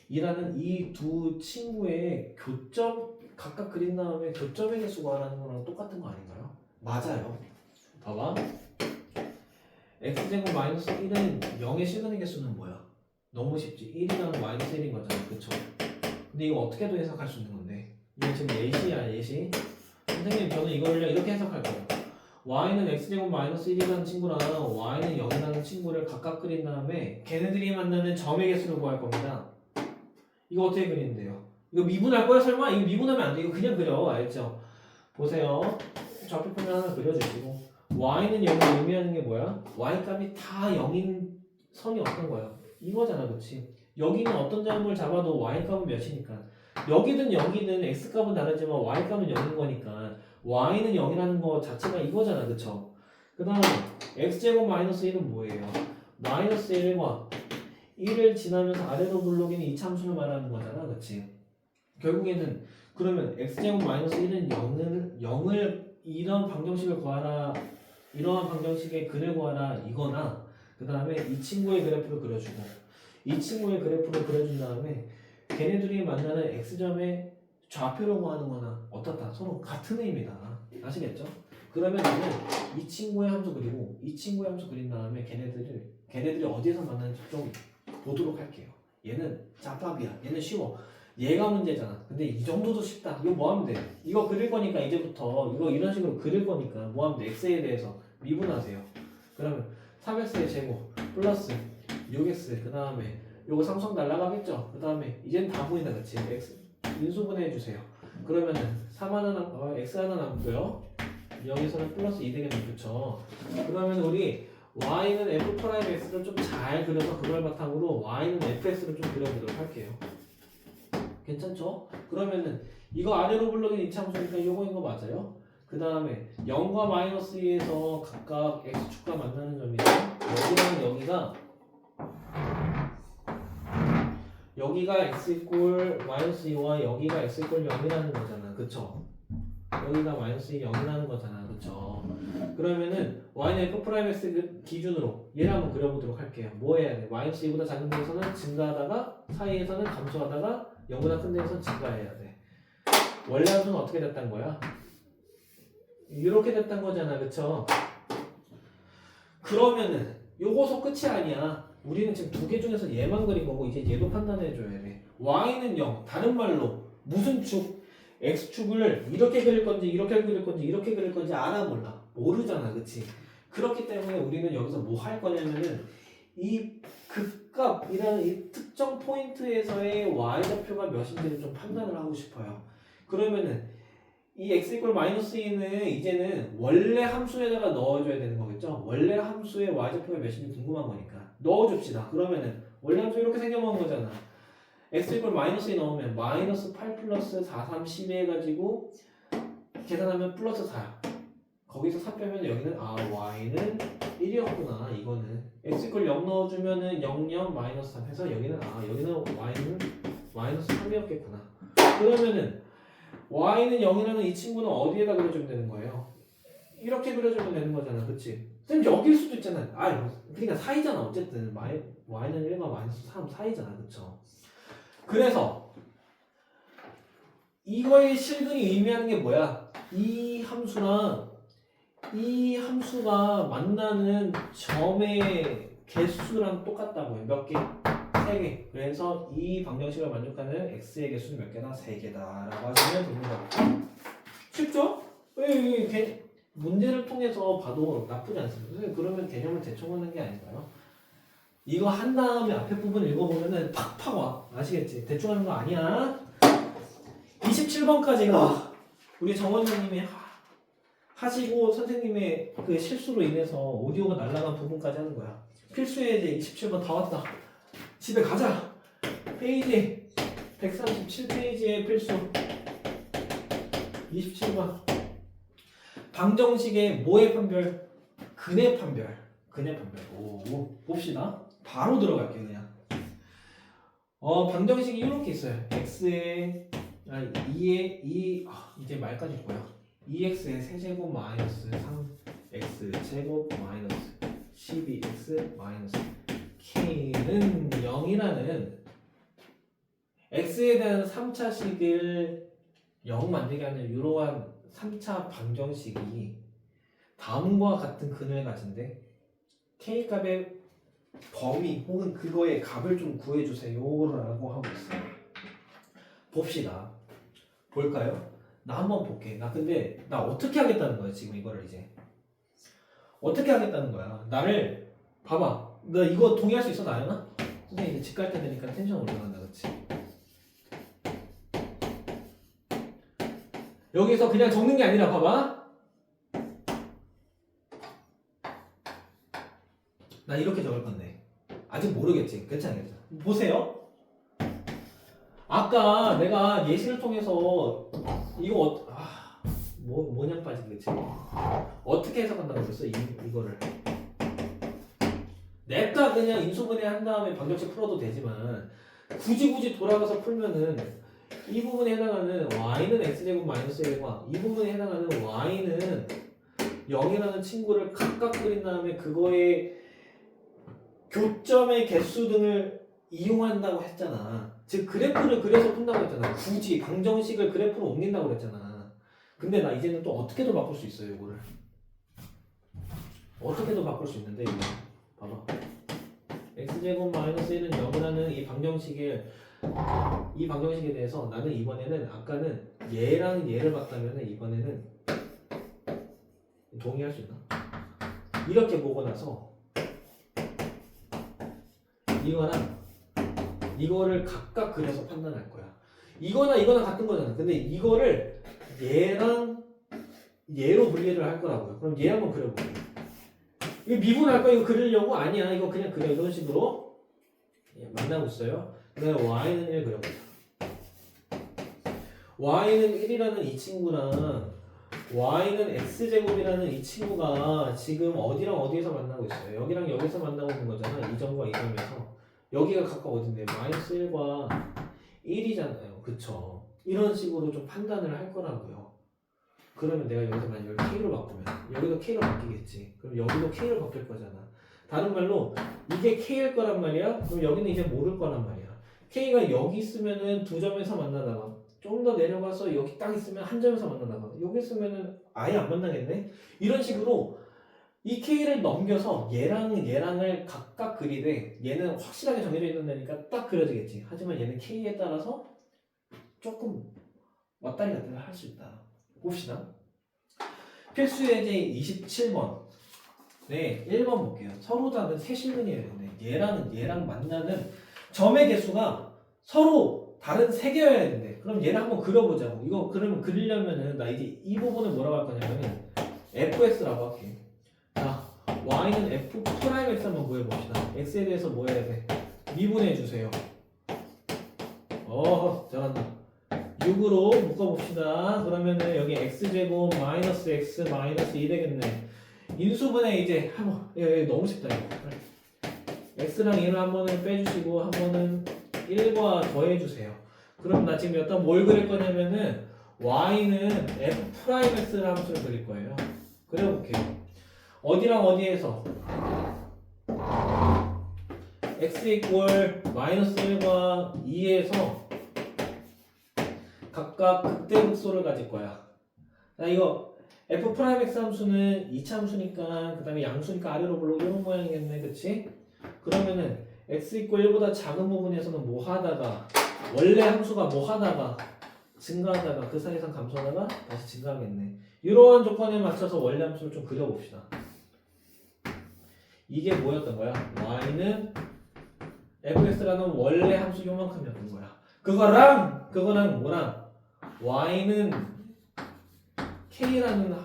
이라는 이 두 친구의 교점 각각 그린 다음에 교점의 개수 구하라는 거랑 똑같은 거 아닌가요? 맞아요. 봐봐. x제곱 마이너스 1은 0의 실근의 개수는 뭐야? 너무 쉽지. 1이랑 마이너스 1인 거잖아. 그쵸? 근데 이거 어떻게도 해석할 수 있는 건데 이거 지금 예시야, 예시. 선생님 저는 이거를 이렇게 해석할 거예요. y는 x제곱 마이너스 1이라는 친구랑 y는 0이라는 친구를 각각 그린 다음에 걔네들이 만나는 점의 개수를 구할 겁니다. 이거 어떻게 그리는데요? 이거 미분할 거야 설마? 이거 미분하면 안 돼. 이거 그냥 그려. 알죠? 보세요. 좌표표면 하나 그려주시고 y는 0을 의미하는 게 뭐야? y 값이 다 0인 선이 어떤 거야? 이거잖아, 그치? 여기는 어떤 점을 잡아도 y 값은 몇이니까 여기든 여기든 x 값은 다르지만 y 값은 0인 거니까 y는 0이라는 거 자체가 이거잖아, 그쵸? 그 다음 x제곱 마이너스 1은 뭐예요? 마이너스 1과 1을 지나면서 아래로 블록이는 이 참수를 말하는 거잖아, 그치? 결국에는 그러면 x제곱 마이너스 1은 0을 이런 방정식을 구하라, 이러한 방정식의 근을 구하라 이거나 그 다음에 이 친구의 그래프를 그려주고 이 친구의 그래프를 그려준 다음에 걔네들이 만나는 x점의 좌표를 구하는 거나 어떻다 서로 같은 의미다. 아시겠죠? 그러면 나는 이 친구의 함수 그리고 이 친구의 함수 그린 다음에 걔네들이 어디에서 만나는지 좀 보도록 할게요. 얘는 잡밥이야. 얘는 쉬워. 얘가 문제잖아. 근데 이 정도도 쉽다. 이거 뭐 하면 돼? 이거 그릴 거니까 이제부터 이거 이런 식으로 그릴 거니까 뭐 하면 돼? x에 대해서 미분하세요. 그러면 3x의 제곱 플러스 6x 그 다음에 요거 상수항 날라가겠죠? 그 다음에 이제는 다 보인다 그치? x 인수분해 해주세요. 그러면은 3 하나 x 하나 남고요. 여기서는 플러스 2 되겠네 그쵸? 그러면 우리 y는 f'x를 좀 잘 그려서 그걸 바탕으로 y는 fx를 좀 그려보도록 할게요. 괜찮죠? 그러면은 이거 아래로 불러긴 이차함수니까 이거인 거 맞아요? 그 다음에 0과 마이너스 2에서 각각 x축과 만나는 점이죠. 여기가 x 이꼴 마이너스 2와 여기가 x 이꼴 0이라는 거잖아. 그쵸? 여기가 마이너스 2 0이라는 거잖아. 그쵸? 그러면은 y는 f'x 기준으로 얘를 한번 그려보도록 할게요. 뭐 해야 돼? 마이너스 2보다 작은 데에서는 증가하다가 사이에서는 감소하다가 0보다 큰 데에서는 증가해야 돼. 원래 함수는 어떻게 됐단 거야? 이렇게 됐단 거잖아. 그쵸? 그러면은 요거서 끝이 아니야. 우리는 지금 두 개 중에서 얘만 그린 거고 이제 얘도 판단해 줘야 돼. y는 0. 다른 말로 무슨 축? x축을 이렇게 그릴 건지 이렇게 그릴 건지 이렇게 그릴 건지 알아 몰라. 모르잖아. 그치? 그렇기 때문에 우리는 여기서 뭐 할 거냐면은 이 극값이라는 이 특정 포인트에서의 y좌표가 몇인지를 좀 판단을 하고 싶어요. 그러면은 이 x 이퀄 마이너스 2는 이제는 원래 함수에다가 넣어줘야 되는 거겠죠? 원래 함수의 y좌표가 몇인지 궁금한 거니까 넣어줍시다. 그러면은 원래 함수 이렇게 생겨먹은 거잖아. x 이퀄 마이너스 2 넣으면 마이너스 8 플러스 4, 3, 12 해가지고 계산하면 플러스 4야. 거기서 4 빼면 여기는 y는 1이었구나. 이거는 x 이퀄 0 넣어주면은 0, 0, 마이너스 3 해서 여기는 여기는 y는 마이너스 3이었겠구나. 그러면은 y는 0이라는 이 친구는 어디에다 그려주면 되는 거예요? 이렇게 그려주면 되는 거잖아. 그치? 쌤 여기일 수도 있잖아. 그러니까 사이잖아. 어쨌든 y는 1과 마이너스 3 사이잖아. 그쵸? 그래서 이거의 실근이 의미하는 게 뭐야? 이 함수랑 이 함수가 만나는 점의 개수랑 똑같다고요. 몇 개? 3개. 그래서 이 방정식을 만족하는 x의 개수는 몇 개다? 3개다 라고 하시면 됩니다. 쉽죠? 문제를 통해서 봐도 나쁘지 않습니다. 선생님 그러면 개념을 대충 하는 게 아닌가요? 이거 한 다음에 앞에 부분 읽어보면은 팍팍 와. 아시겠지? 대충 하는 거 아니야. 27번까지가 우리 정원장님이 하시고 선생님의 그 실수로 인해서 오디오가 날아간 부분까지 하는 거야. 필수에 이제 27번 다 왔다. 집에 가자. 페이지 137페이지의 필수 27번 방정식의 뭐의 판별? 근의 판별. 오, 봅시다. 바로 들어갈게요 그냥. 방정식이 이렇게 있어요. x에 2에 2 이제 말까지 뭐야? 2x의 세제곱 마이너스 3x 제곱 마이너스 12x 마이너스 k는 0이라는 x에 대한 3차식을 0 만들게 하는 이러한 3차 방정식이 다음과 같은 근을 가진데 k값의 범위 혹은 그거의 값을 좀 구해주세요 라고 하고 있어요. 봅시다. 볼까요? 나 한번 볼게. 근데 나 어떻게 하겠다는 거야 지금 이거를 이제 어떻게 하겠다는 거야. 나를 봐봐. 나 이거 동의할 수 있어 나연아? 선생님 이제 집 갈 때 되니까 텐션 올라간다 그치? 여기서 그냥 적는 게 아니라 봐봐. 나 이렇게 적을 건데 아직 모르겠지. 괜찮아. 보세요. 아까 내가 예시를 통해서 이거 뭐냐 빠지겠지. 어떻게 해석한다고 그랬어? 이거를 냅다 그냥 인수분해 한 다음에 방정식 풀어도 되지만 굳이 돌아가서 풀면은 이 부분에 해당하는 y는 x제곱 마이너스 1과 이 부분에 해당하는 y는 0이라는 친구를 각각 그린 다음에 그거의 교점의 개수 등을 이용한다고 했잖아. 즉 그래프를 그려서 푼다고 했잖아. 굳이 방정식을 그래프로 옮긴다고 그랬잖아. 근데 나 이제는 또 어떻게도 바꿀 수 있어요. 이거를 어떻게도 바꿀 수 있는데 이거 봐봐. x x제곱 마이너스 1은 0이라는 이 방정식에 대해서 나는 이번에는 아까는 얘랑 얘를 봤다면 이번에는 동의할 수 있나? 이렇게 보고 나서 이거랑 이거를 각각 그려서 판단할 거야. 이거나 같은 거잖아. 근데 이거를 얘랑 얘로 분리를 할 거라고요. 그럼 얘 한번 그려볼게. 이거 미분할 거야? 이거 그리려고? 아니야. 이거 그냥 그려. 이런 식으로 만나고 있어요. 그다음에 y는 1 그려보자. y는 1이라는 이 친구랑 y는 x제곱이라는 이 친구가 지금 어디랑 어디에서 만나고 있어요? 여기랑 여기서 만나고 있는 거잖아. 이 점과 이 점에서. 여기가 각각 어딘데? 마이너스 1과 1이잖아요. 그쵸? 이런 식으로 좀 판단을 할 거라고요. 그러면 내가 여기서 만약 여기 K로 바꾸면 여기도 K로 바뀌겠지. 그럼 여기도 K로 바뀔 거잖아. 다른 말로 이게 K일 거란 말이야. 그럼 여기는 이제 모를 거란 말이야. K가 여기 있으면은 두 점에서 만나다가 좀 더 내려가서 여기 딱 있으면 한 점에서 만나다가 여기 있으면은 아예 안 만나겠네. 이런 식으로 이 K를 넘겨서 얘랑을 각각 그리되 얘는 확실하게 정해져 있는 데니까 딱 그려지겠지. 하지만 얘는 K에 따라서 조금 왔다리 갔다리 할 수 있다. 봅시다. 필수 예제 27번. 네, 1번 볼게요. 서로 다른 세실근이에요. 네, 얘랑 만나는 점의 개수가 서로 다른 세 개여야 되는데 그럼 얘를 한번 그려보자고. 이거 그러면 그리려면은 나 이제 이 부분을 뭐라고 할 거냐면은 fx라고 할게. 자, y는 f 프라임 x 한번 구해봅시다. x에 대해서 뭐 해야 돼? 미분해 주세요. 잘한다. 6으로 묶어봅시다. 그러면은 여기 x제곱 마이너스 x 마이너스 2 되겠네. 인수분해 이제 한번 너무 쉽다 이거. x랑 1을 한 번은 빼주시고 한 번은 1과 더해주세요. 그럼 나 지금 여기다 뭘 그릴 거냐면은 y는 f 프라임 x 함수를 그릴 거예요. 그려볼게요. 어디랑 어디에서 x 이퀄 마이너스 1과 2에서 각각 극대극소를 가질 거야. 자, 이거 f 프라임 x 함수는 2차 함수니까 그 다음에 양수니까 아래로 불러오고 이런 모양이겠네. 그치? 그러면은 x 이퀄 1보다 작은 부분에서는 뭐 하다가 원래 함수가 뭐 하다가 증가하다가 그 사이에서 감소하다가 다시 증가하겠네. 이러한 조건에 맞춰서 원래 함수를 좀 그려봅시다. 이게 뭐였던 거야? y는 fx라는 원래 함수 요만큼이었던 거야. 그거랑 뭐랑 y는 k라는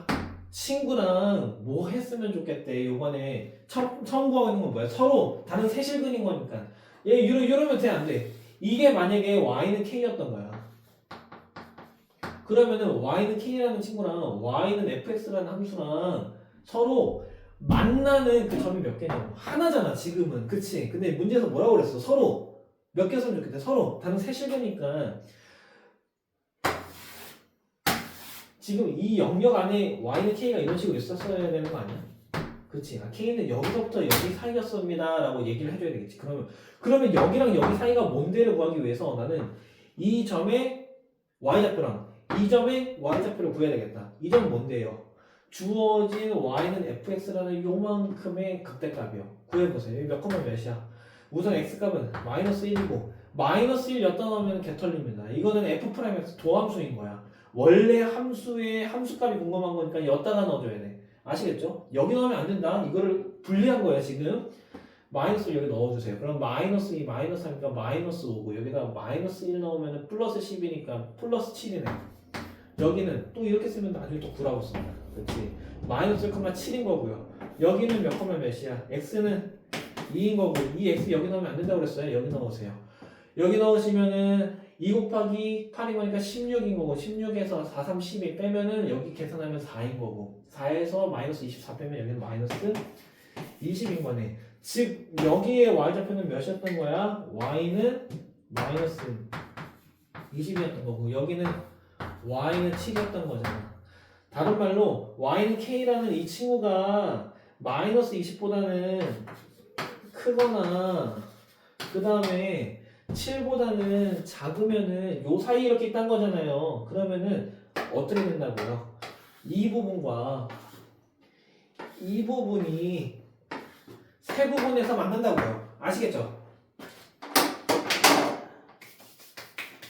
친구랑 뭐 했으면 좋겠대. 요번에 처음 구하고 있는 건 뭐야? 서로 다른 세실근인 거니까. 얘 이러면 돼, 안 돼? 이게 만약에 y는 k였던 거야. 그러면은 y는 k라는 친구랑 y는 fx라는 함수랑 서로 만나는 그 점이 몇 개냐고. 하나잖아 지금은. 그치? 근데 문제에서 뭐라고 그랬어? 서로 몇 개였으면 좋겠대. 서로 다른 세실근이니까 지금 이 영역 안에 y는 k가 이런 식으로 있었어야 되는 거 아니야? 그치? k는 여기서부터 여기 사이였습니다 라고 얘기를 해줘야 되겠지. 그러면 여기랑 여기 사이가 뭔데를 구하기 위해서 나는 이 점의 y좌표랑 이 점의 y좌표를 구해야 되겠다. 이 점은 뭔데요? 주어진 y는 fx라는 요만큼의 극대값이요. 구해보세요. 여기 몇 컴마 몇이야? 우선 x값은 마이너스 1이고 마이너스 1 엿다 넣으면 개털립니다. 이거는 f'x 도함수인 거야. 원래 함수의 함수값이 궁금한 거니까 엿다가 넣어줘야 돼. 아시겠죠? 여기 넣으면 안 된다. 이거를 분리한 거야 지금. 마이너스 여기 넣어주세요. 그럼 마이너스 2 마이너스 3이니까 마이너스 5고 여기다 마이너스 1 넣으면 플러스 10이니까 플러스 7이네. 여기는 또 이렇게 쓰면 나중에 또 9라고 씁니다. 그렇지? 마이너스 1,7인 거고요. 여기는 몇 컴마 몇이야? x는 2인 거고 이 x 여기 넣으면 안 된다고 그랬어요. 여기 넣으세요. 여기 넣으시면은 2 곱하기 8인 거니까 16인 거고 16에서 4, 3, 12 빼면은 여기 계산하면 4인 거고 4에서 마이너스 24 빼면 여기는 마이너스 20인 거네. 즉 여기에 y좌표는 몇이었던 거야? y는 마이너스 20이었던 거고 여기는 y는 7이었던 거잖아. 다른 말로 y는 k라는 이 친구가 마이너스 20보다는 크거나 그 다음에 7보다는 작으면은 요 사이 이렇게 있단 거잖아요. 그러면은 어떻게 된다고요? 이 부분과 이 부분이 세 부분에서 만난다고요. 아시겠죠?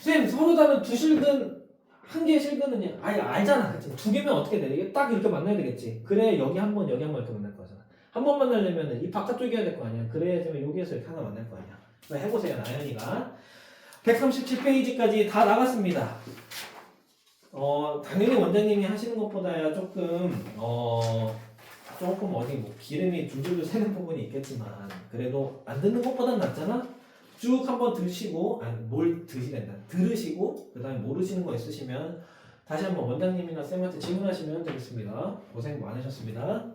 선생님 서로 다른 두 실근 한 개의 실근은요? 아니 알잖아, 그치? 두 개면 어떻게 돼? 이게 딱 이렇게 만나야 되겠지. 그래 여기 한 번, 여기 한 번 이렇게 만날 거잖아. 한 번 만나려면은 이 바깥쪽이어야 될 거 아니야. 그래야지만 여기에서 이렇게 하나 만날 거 아니야. 해보세요, 나연이가. 137페이지까지 다 나갔습니다. 당연히 원장님이 하시는 것보다야 조금 어디 뭐 기름이 줄줄줄 새는 부분이 있겠지만 그래도 안 듣는 것보단 낫잖아. 쭉 한번 드시고, 아니 뭘 드시랜다, 들으시고 그 다음에 모르시는 거 있으시면 다시 한번 원장님이나 쌤한테 질문하시면 되겠습니다. 고생 많으셨습니다.